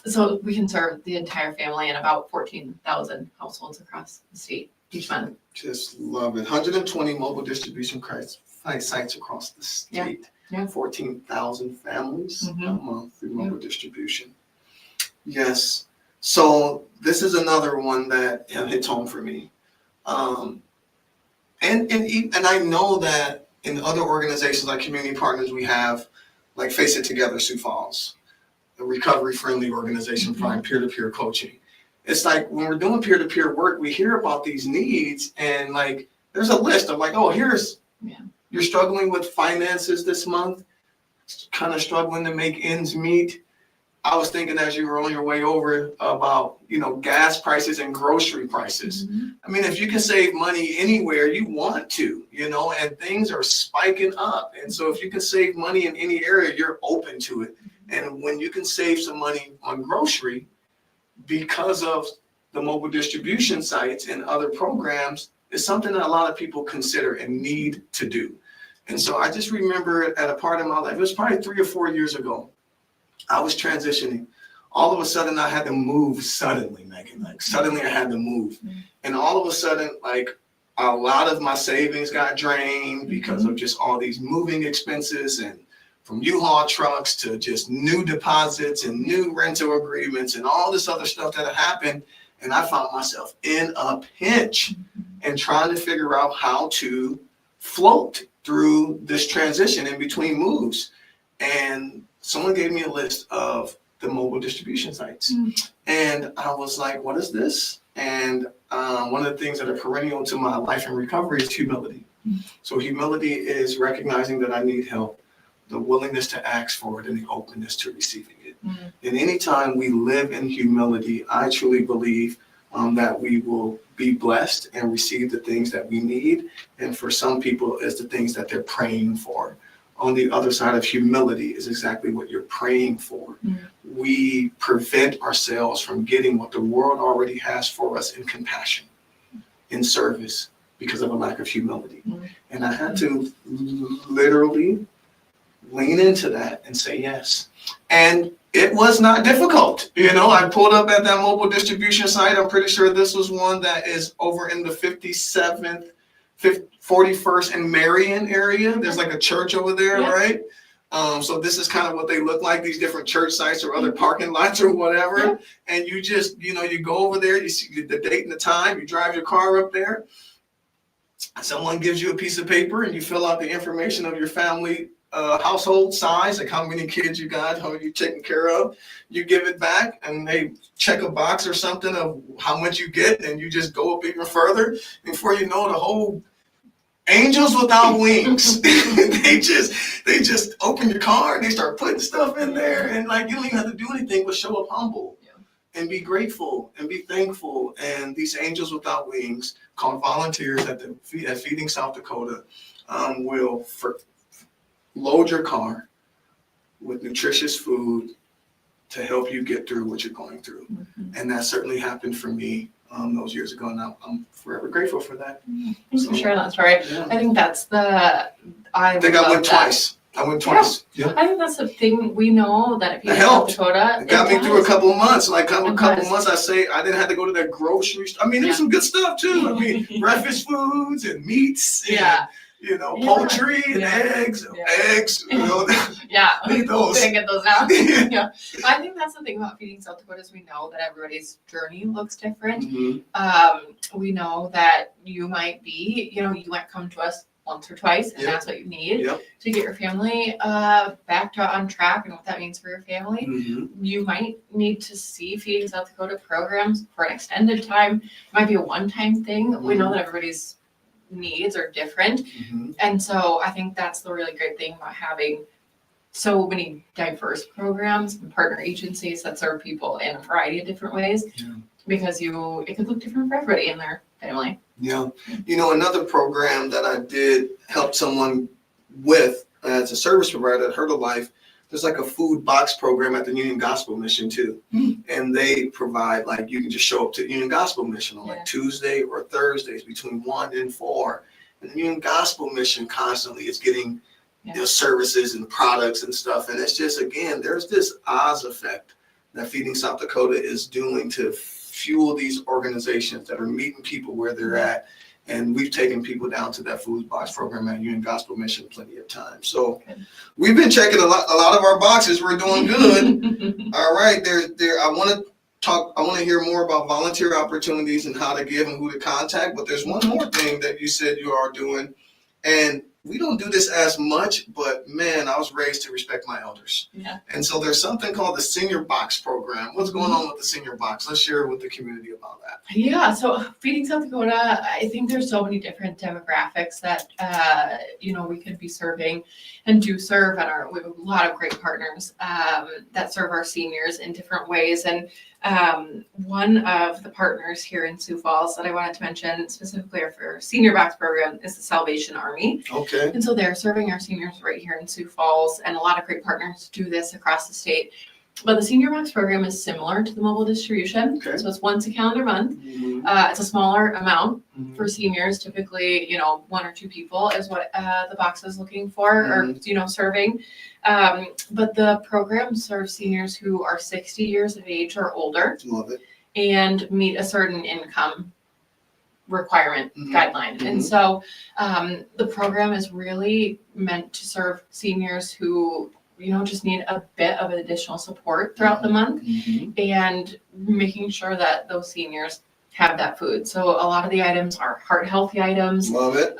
So we can serve the entire family and about 14,000 households across the state each month. Just love it. 120 mobile distribution sites across the state. Yeah. 14,000 families a month through mobile distribution. Yes. So this is another one that hits home for me. And I know that in other organizations like community partners we have, like Face It Together Sioux Falls, a recovery-friendly organization providing peer-to-peer coaching. It's like when we're doing peer-to-peer work, we hear about these needs, and like there's a list of like, oh, you're struggling with finances this month, kind of struggling to make ends meet. I was thinking as you were on your way over about, gas prices and grocery prices. I mean, if you can save money anywhere you want to, and things are spiking up. And so if you can save money in any area, you're open to it. And when you can save some money on grocery because of the mobile distribution sites and other programs, it's something that a lot of people consider and need to do. And so I just remember at a part of my life, it was probably 3 or 4 years ago, I was transitioning. All of a sudden I had to move suddenly, Megan. Like suddenly I had to move. And all of a sudden, like a lot of my savings got drained because of just all these moving expenses, and from U-Haul trucks to just new deposits and new rental agreements and all this other stuff that had happened. And I found myself in a pinch and trying to figure out how to float through this transition in between moves. And someone gave me a list of the mobile distribution sites. And I was like, what is this? And one of the things that are perennial to my life in recovery is humility. So humility is recognizing that I need help, the willingness to ask for it, and the openness to receiving it. And anytime we live in humility, I truly believe that we will be blessed and receive the things that we need. And for some people, it's the things that they're praying for. On the other side of humility is exactly what you're praying for. We prevent ourselves from getting what the world already has for us in compassion, in service, because of a lack of humility. And I had to literally lean into that and say yes. And it was not difficult. You know, I pulled up at that mobile distribution site. I'm pretty sure this was one that is over in the 57th, 41st and Marion area. There's like a church over there, Yeah. right? So this is kind of what they look like, these different church sites or other parking lots or whatever. Yeah. And you just, you know, you go over there, you see the date and the time, you drive your car up there. Someone gives you a piece of paper and you fill out the information of your family household size, like how many kids you got, how you taking care of. You give it back and they check a box or something of how much you get, and you just go up even further. Before you know, the whole angels without wings. they just open your car and they start putting stuff in there, and like you don't even have to do anything but show up humble. And be grateful and be thankful. And these angels without wings, called volunteers at Feeding South Dakota, will load your car with nutritious food to help you get through what you're going through. Mm-hmm. And that certainly happened for me those years ago. And I'm forever grateful for that. Thanks for sharing that story. Yeah. I think that's I think I went twice. I went twice. Yeah. I think that's the thing. We know that if you South Dakota, it got me through a couple of months. Like a couple of months, I didn't have to go to that grocery store. I mean, there's some good stuff too. I mean, breakfast foods and meats. And, you know, poultry and eggs. You know, we those. Didn't get those now. Yeah. I think that's the thing about Feeding South Dakota is we know that everybody's journey looks different. Mm-hmm. We know that you might be, you know, you might come to us once or twice, and that's what you need to get your family back on track and what that means for your family. Mm-hmm. You might need to see Feeding South Dakota programs for an extended time. It might be a one-time thing. Mm-hmm. We know that everybody's needs are different. Mm-hmm. And so I think that's the really great thing about having so many diverse programs and partner agencies that serve people in a variety of different ways, because it could look different for everybody in their family. Yeah. You know, another program that I did help someone with as a service provider at Herbalife, there's like a food box program at the Union Gospel Mission too. Mm-hmm. And they provide, like, you can just show up to the Union Gospel Mission on like Tuesday or Thursdays between 1 and 4. And the Union Gospel Mission constantly is getting services and products and stuff. And it's just, again, there's this Oz effect that Feeding South Dakota is doing to fuel these organizations that are meeting people where they're at. And we've taken people down to that food box program at Union Gospel Mission plenty of times. So we've been checking a lot of our boxes. We're doing good. All right. I want to hear more about volunteer opportunities and how to give and who to contact. But there's one more thing that you said you are doing. And we don't do this as much, but man, I was raised to respect my elders. Yeah. And so there's something called the Senior Box Program. What's going on with the Senior Box? Let's share with the community about that. Yeah, so Feeding South Dakota, I think there's so many different demographics that, we could be serving and do serve. And we have a lot of great partners that serve our seniors in different ways. And one of the partners here in Sioux Falls that I wanted to mention specifically for our Senior Box Program is the Salvation Army. Okay. And so they're serving our seniors right here in Sioux Falls, and a lot of great partners do this across the state. But the Senior Box Program is similar to the mobile distribution. Okay. So it's once a calendar month. Mm-hmm. It's a smaller amount for seniors. Typically, 1 or 2 people is what the box is looking for, or serving. But the program serves seniors who are 60 years of age or older. Love it. And meet a certain income requirement guideline. Mm-hmm. And so the program is really meant to serve seniors who just need a bit of additional support throughout the month, and making sure that those seniors have that food. So a lot of the items are heart healthy items. Love it.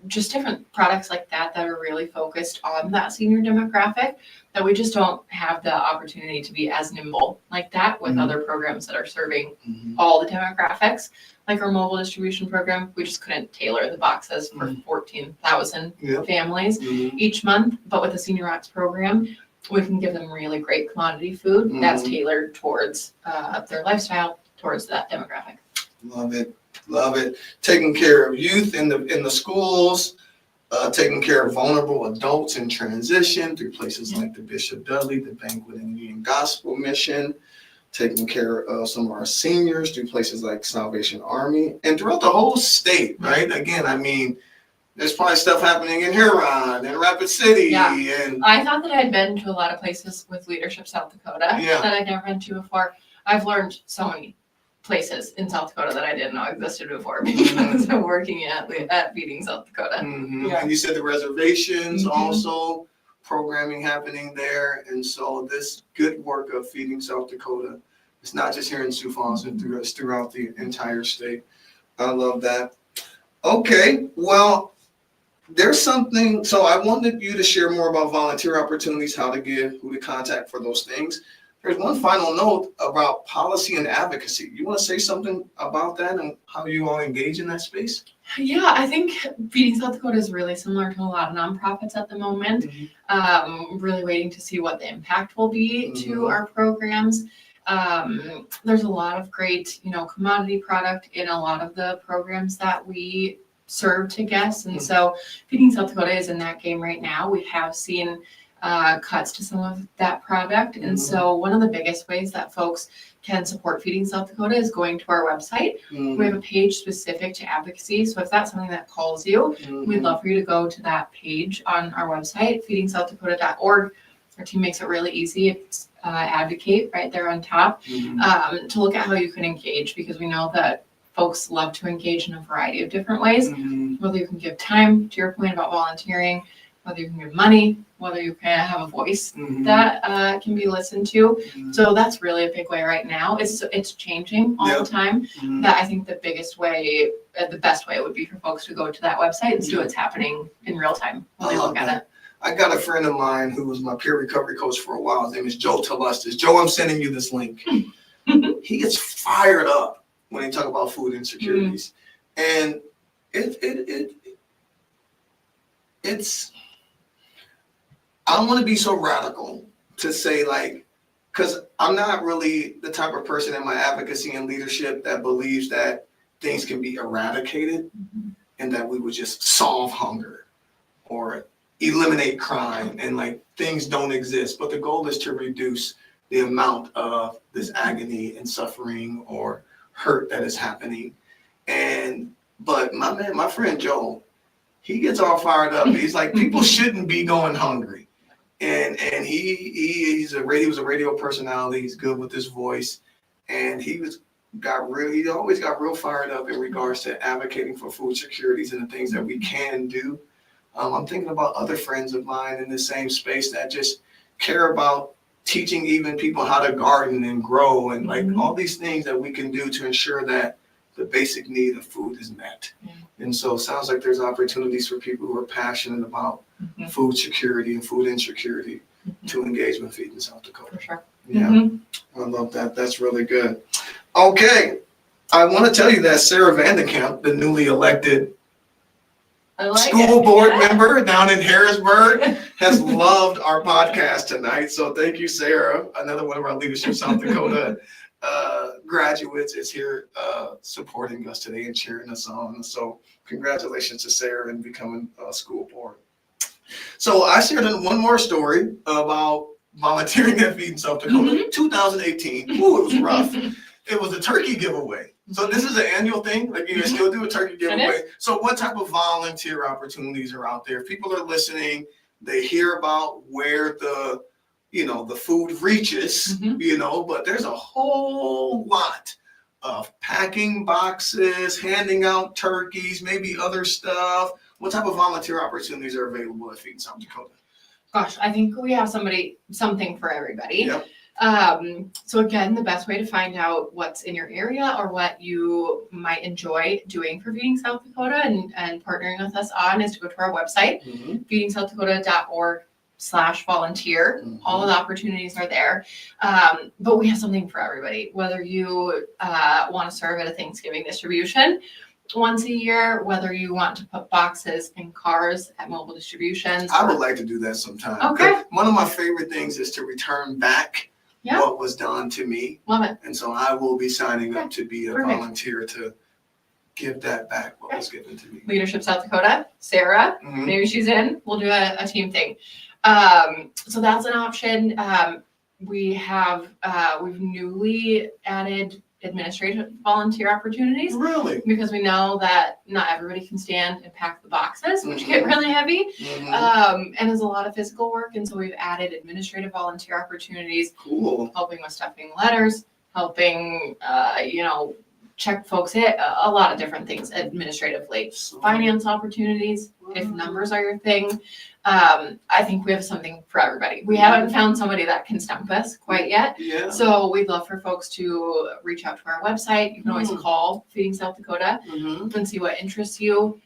Just different products like that are really focused on that senior demographic, that we just don't have the opportunity to be as nimble like that with other programs that are serving all the demographics. Like our mobile distribution program, we just couldn't tailor the boxes for 14,000 families each month. But with the Senior Box program, we can give them really great commodity food that's tailored towards their lifestyle, towards that demographic. Love it. Love it. Taking care of youth in the schools, taking care of vulnerable adults in transition through places like the Bishop Dudley, the Banquet and Union Gospel Mission, taking care of some of our seniors through places like Salvation Army, and throughout the whole state, right? Again, I mean, There's probably stuff happening in Huron and Rapid City. Yeah. And I thought that I'd been to a lot of places with Leadership South Dakota Yeah. that I'd never been to before. I've learned so many places in South Dakota that I didn't know existed before because I'm working at Feeding South Dakota. Yeah. And you said the reservations Mhm. also, programming happening there. And so this good work of Feeding South Dakota, it's not just here in Sioux Falls, it's throughout the entire state. I love that. Okay, well, there's something, so I wanted you to share more about volunteer opportunities, how to give, who to contact for those things. There's one final note about policy and advocacy. You want to say something about that and how you all engage in that space? Yeah, I think Feeding South Dakota is really similar to a lot of nonprofits at the moment. Really waiting to see what the impact will be to our programs. There's a lot of great, commodity product in a lot of the programs that we serve to guests. And so Feeding South Dakota is in that game right now. We have seen cuts to some of that product. And so one of the biggest ways that folks can support Feeding South Dakota is going to our website. We have a page specific to advocacy. So if that's something that calls you, we'd love for you to go to that page on our website, feedingsouthdakota.org. Our team makes it really easy. It's advocate right there on top to look at how you can engage, because we know that folks love to engage in a variety of different ways, whether you can give time, to your point about volunteering, whether you can give money, whether you can have a voice that can be listened to. So that's really a big way right now. It's changing all the time. But I think the biggest way, the best way would be for folks to go to that website and see what's happening in real time when they look at it. I got a friend of mine who was my peer recovery coach for a while. His name is Joe Talustis. Joe, I'm sending you this link. He gets fired up when he talk about food insecurities. And it's, I don't want to be so radical to say because I'm not really the type of person in my advocacy and leadership that believes that things can be eradicated and that we would just solve hunger or eliminate crime and things don't exist. But the goal is to reduce the amount of this agony and suffering or hurt that is happening. But my friend Joe, he gets all fired up. He's like, people shouldn't be going hungry. And he was a radio personality. He's good with his voice. And he always got real fired up in regards to advocating for food securities and the things that we can do. I'm thinking about other friends of mine in the same space that just care about teaching even people how to garden and grow and all these things that we can do to ensure that the basic need of food is met. And so it sounds like there's opportunities for people who are passionate about food security and food insecurity to engage with Feeding South Dakota. For sure. Yeah, I love that. That's really good. Okay, I want to tell you that Sarah Vandekamp, the newly elected school board member down in Harrisburg, has loved our podcast tonight. So thank you, Sarah. Another one of our Leadership South Dakota graduates is here supporting us today and cheering us on. So congratulations to Sarah in becoming a school board. So I shared one more story about volunteering at Feeding South Dakota. 2018. Ooh, it was rough. It was a turkey giveaway. So this is an annual thing. You can still do a turkey giveaway. So what type of volunteer opportunities are out there? If people are listening, they hear about where the food reaches, but there's a whole lot of packing boxes, handing out turkeys, maybe other stuff. What type of volunteer opportunities are available at Feeding South Dakota? Gosh, I think we have something for everybody. Yep. So again, the best way to find out what's in your area or what you might enjoy doing for Feeding South Dakota and partnering with us on is to go to our website, feedingsouthdakota.org/volunteer. All of the opportunities are there. But we have something for everybody, whether you want to serve at a Thanksgiving distribution once a year, whether you want to put boxes in cars at mobile distributions. I would like to do that sometime. Okay. One of my favorite things is to return back what was done to me. Love it. And so I will be signing up to be a volunteer to give that back what was given to me. Leadership South Dakota, Sarah, maybe she's in. We'll do a team thing. So that's an option. We've newly added administrative volunteer opportunities Really? because we know that not everybody can stand and pack the boxes, which get really heavy. And there's a lot of physical work. And so we've added administrative volunteer opportunities, Cool. helping with stuffing letters, helping, check folks hit, a lot of different things administratively. Finance opportunities, if numbers are your thing. I think we have something for everybody. We haven't found somebody that can stump us quite yet. Yeah. So we'd love for folks to reach out to our website. You can always call Feeding South Dakota and see what interests you.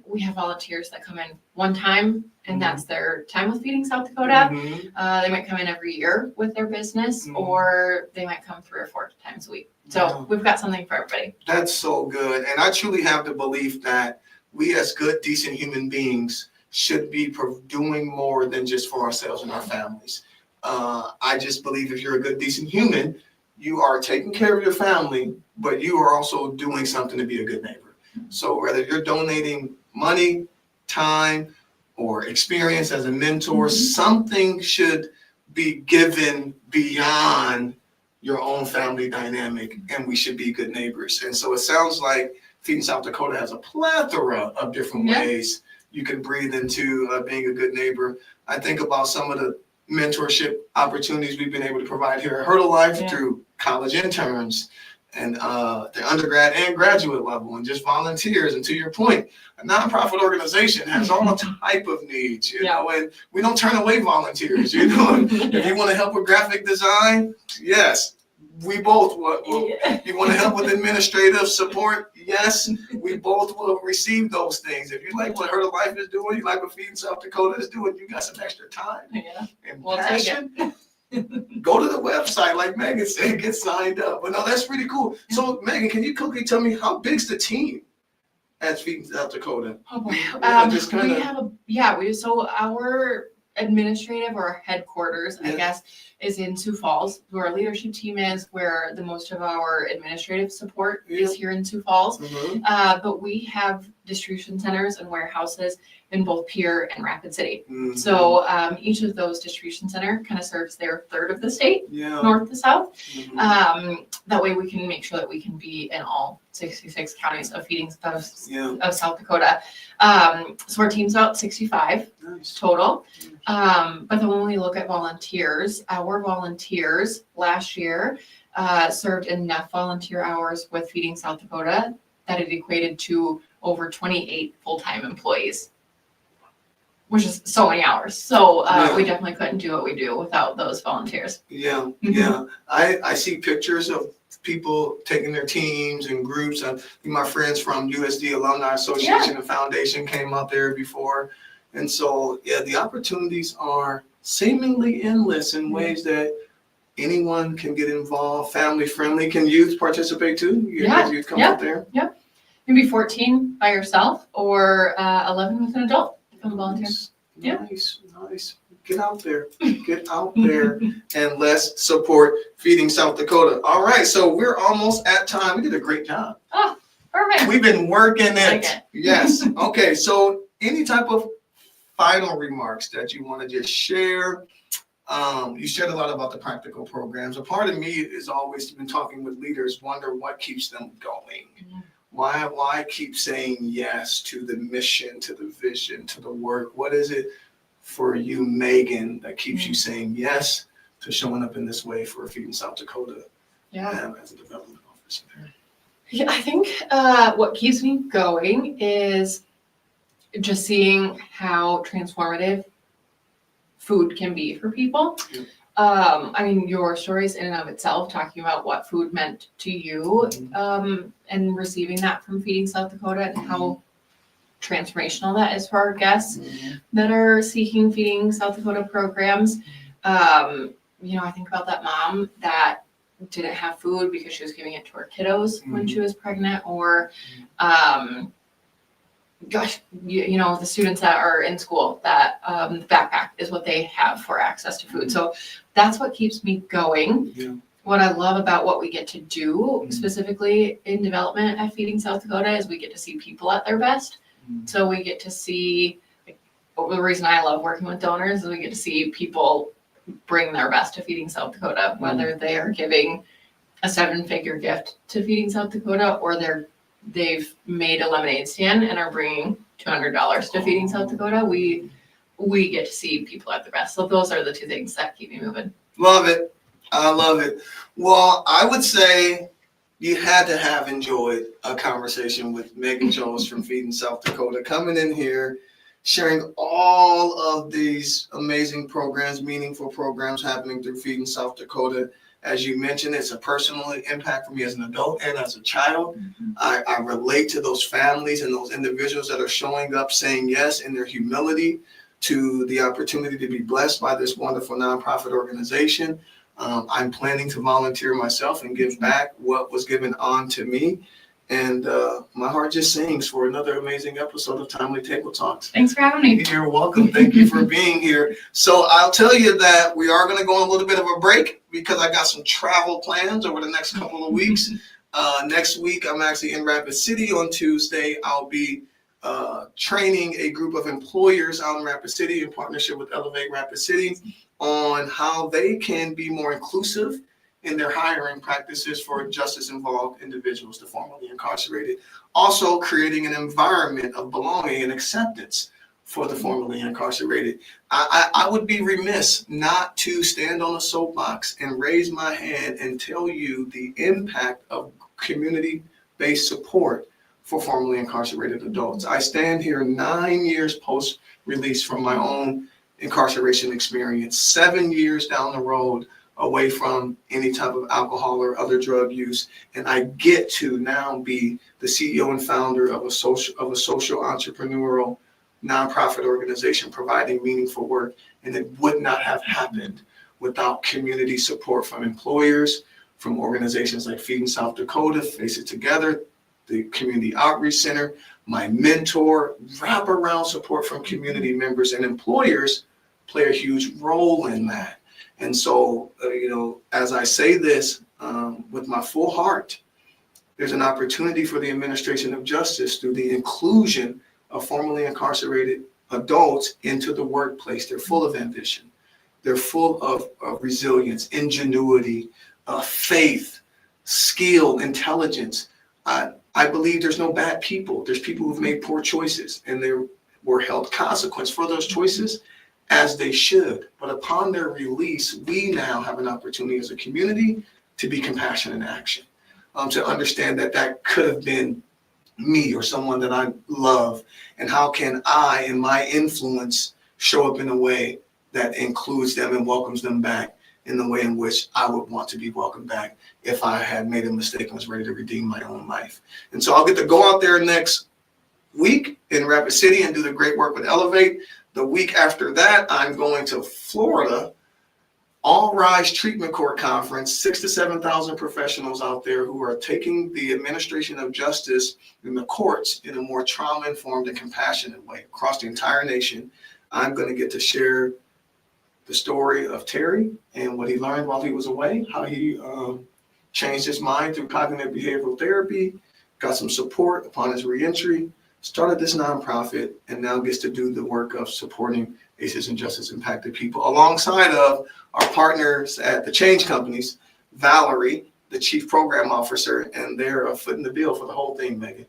We have volunteers that come in one time, and that's their time with Feeding South Dakota. They might come in every year with their business, or they might come 3 or 4 times a week. So we've got something for everybody. That's so good. And I truly have the belief that we as good, decent human beings should be doing more than just for ourselves and our families. I just believe if you're a good, decent human, you are taking care of your family, but you are also doing something to be a good neighbor. So whether you're donating money, time, or experience as a mentor, something should be given beyond your own family dynamic, and we should be good neighbors. And so it sounds like Feeding South Dakota has a plethora of different ways you can breathe into being a good neighbor. I think about some of the mentorship opportunities we've been able to provide here at Hurdle Life through college interns and the undergrad and graduate level, and just volunteers. And to your point, a nonprofit organization has all type of needs, you know, and we don't turn away volunteers, you know. If you want to help with graphic design, yes, we both will. You want to help with administrative support, yes, we both will receive those things. If you like what Hurdle Life is doing, you like what Feeding South Dakota is doing, you got some extra time and passion, go to the website, like Megan said, get signed up. But no, that's pretty cool. So Megan, can you quickly tell me how big's the team at Feeding South Dakota? Oh boy. Just kind of. So our administrative or headquarters, I guess, is in Sioux Falls, where our leadership team is, where the most of our administrative support is here in Sioux Falls. But we have distribution centers and warehouses in both Pierre and Rapid City. So each of those distribution center kind of serves their third of the state, north to south. That way we can make sure that we can be in all 66 counties of Feeding of South Dakota. So our team's about 65 total. But then when we look at volunteers, our volunteers last year served enough volunteer hours with Feeding South Dakota that it equated to over 28 full-time employees, which is so many hours. So we definitely couldn't do what we do without those volunteers. I see pictures of people taking their teams and groups. I think my friends from USD Alumni Association and Foundation came out there before. And so, the opportunities are seemingly endless in ways that anyone can get involved, family friendly. Can youth participate too? Youth come out there? You can be 14 by yourself or 11 with an adult. Come volunteer. Nice. Get out there. And let's support Feeding South Dakota. All right, so we're almost at time. We did a great job. Oh, perfect. We've been working it. Yes. Okay, so any type of final remarks that you want to just share? You shared a lot about the practical programs. A part of me is always been talking with leaders, wonder what keeps them going. Why keep saying yes to the mission, to the vision, to the work? What is it for you, Megan, that keeps you saying yes to showing up in this way for Feeding South Dakota as a development officer there? Yeah, I think what keeps me going is just seeing how transformative food can be for people. I mean, your stories in and of itself, talking about what food meant to you, and receiving that from Feeding South Dakota and how transformational that is for our guests that are seeking Feeding South Dakota programs. I think about that mom that didn't have food because she was giving it to her kiddos when she was pregnant, or the students that are in school that the backpack is what they have for access to food. So that's what keeps me going. What I love about what we get to do specifically in development at Feeding South Dakota is we get to see people at their best. So we get to see, the reason I love working with donors is we get to see people bring their best to Feeding South Dakota, whether they are giving a 7-figure gift to Feeding South Dakota, or they've made a lemonade stand and are bringing $200 to Feeding South Dakota. We get to see people at their best. So those are the two things that keep me moving. Love it. I love it. Well, I would say you had to have enjoyed a conversation with Megan Kjose from Feeding South Dakota, coming in here, sharing all of these amazing programs, meaningful programs happening through Feeding South Dakota. As you mentioned, it's a personal impact for me as an adult and as a child. Mm-hmm. I relate to those families and those individuals that are showing up, saying yes in their humility to the opportunity to be blessed by this wonderful nonprofit organization. I'm planning to volunteer myself and give back what was given on to me. And my heart just sings for another amazing episode of Timely Table Talks. Thanks for having me. You're welcome. Thank you for being here. So I'll tell you that we are going to go on a little bit of a break because I got some travel plans over the next couple of weeks. Next week, I'm actually in Rapid City on Tuesday. I'll be training a group of employers out in Rapid City in partnership with Elevate Rapid City on how they can be more inclusive in their hiring practices for justice-involved individuals, the formerly incarcerated. Also creating an environment of belonging and acceptance for the formerly incarcerated. I would be remiss not to stand on a soapbox and raise my hand and tell you the impact of community-based support for formerly incarcerated adults. I stand here 9 years post-release from my own incarceration experience, 7 years down the road away from any type of alcohol or other drug use. And I get to now be the CEO and founder of a social entrepreneurial nonprofit organization providing meaningful work. And it would not have happened without community support from employers, from organizations like Feeding South Dakota, Face It Together, the Community Outreach Center, my mentor, wraparound support from community members, and employers play a huge role in that. And so, as I say this with my full heart, there's an opportunity for the administration of justice through the inclusion of formerly incarcerated adults into the workplace. They're full of ambition. They're full of resilience, ingenuity, faith, skill, intelligence. I believe there's no bad people. There's people who've made poor choices and they were held consequence for those choices, as they should. But upon their release, we now have an opportunity as a community to be compassionate in action, to understand that that could have been me or someone that I love. And how can I, in my influence, show up in a way that includes them and welcomes them back in the way in which I would want to be welcomed back if I had made a mistake and was ready to redeem my own life. And so I'll get to go out there next week in Rapid City and do the great work with Elevate. The week after that, I'm going to Florida, All Rise Treatment Court Conference, 6,000 to 7,000 professionals out there who are taking the administration of justice in the courts in a more trauma-informed and compassionate way across the entire nation. I'm going to get to share the story of Terry and what he learned while he was away, how he changed his mind through cognitive behavioral therapy, got some support upon his reentry, started this nonprofit, and now gets to do the work of supporting ACEs and justice impacted people alongside of our partners at the Change Companies, Valerie, the Chief Program Officer, and they're footing the bill for the whole thing, Megan.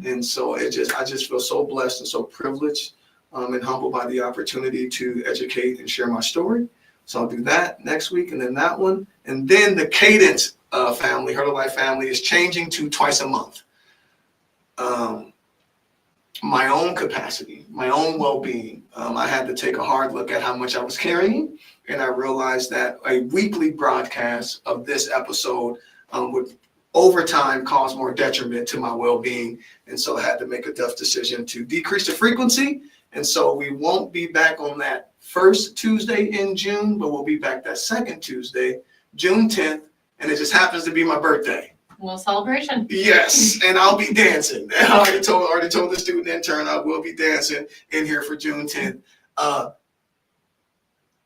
And so I just feel so blessed and so privileged and humbled by the opportunity to educate and share my story. So I'll do that next week, and then that one. And then the Cadence family, Heart of Life family, is changing to twice a month. My own capacity, my own well-being. I had to take a hard look at how much I was carrying, and I realized that a weekly broadcast of this episode would over time cause more detriment to my well-being. And so I had to make a tough decision to decrease the frequency. And so we won't be back on that first Tuesday in June, but we'll be back that second Tuesday, June 10th. And it just happens to be my birthday. Well, celebration. Yes, and I'll be dancing. I already told the student intern I will be dancing in here for June 10th.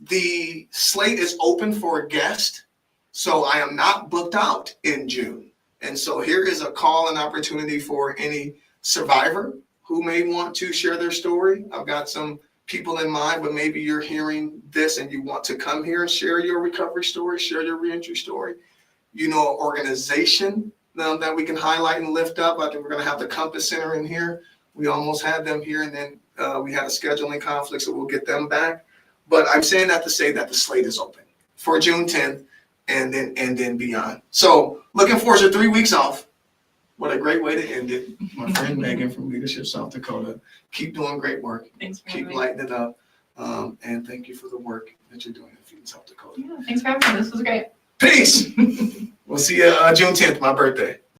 The slate is open for a guest, so I am not booked out in June. And so here is a call and opportunity for any survivor who may want to share their story. I've got some people in mind, but maybe you're hearing this and you want to come here and share your recovery story, share your reentry story. organization that we can highlight and lift up. I think we're going to have the Compass Center in here. We almost had them here, and then we had a scheduling conflict, so we'll get them back. But I'm saying that to say that the slate is open for June 10th and then beyond. So looking forward to 3 weeks off. What a great way to end it. My friend Megan from Leadership South Dakota. Keep doing great work. Thanks for Keep having me. lighting it up. And thank you for the work that you're doing in Feeding South Dakota. Yeah, thanks for having me. This was great. Peace. We'll see you June 10th, my birthday.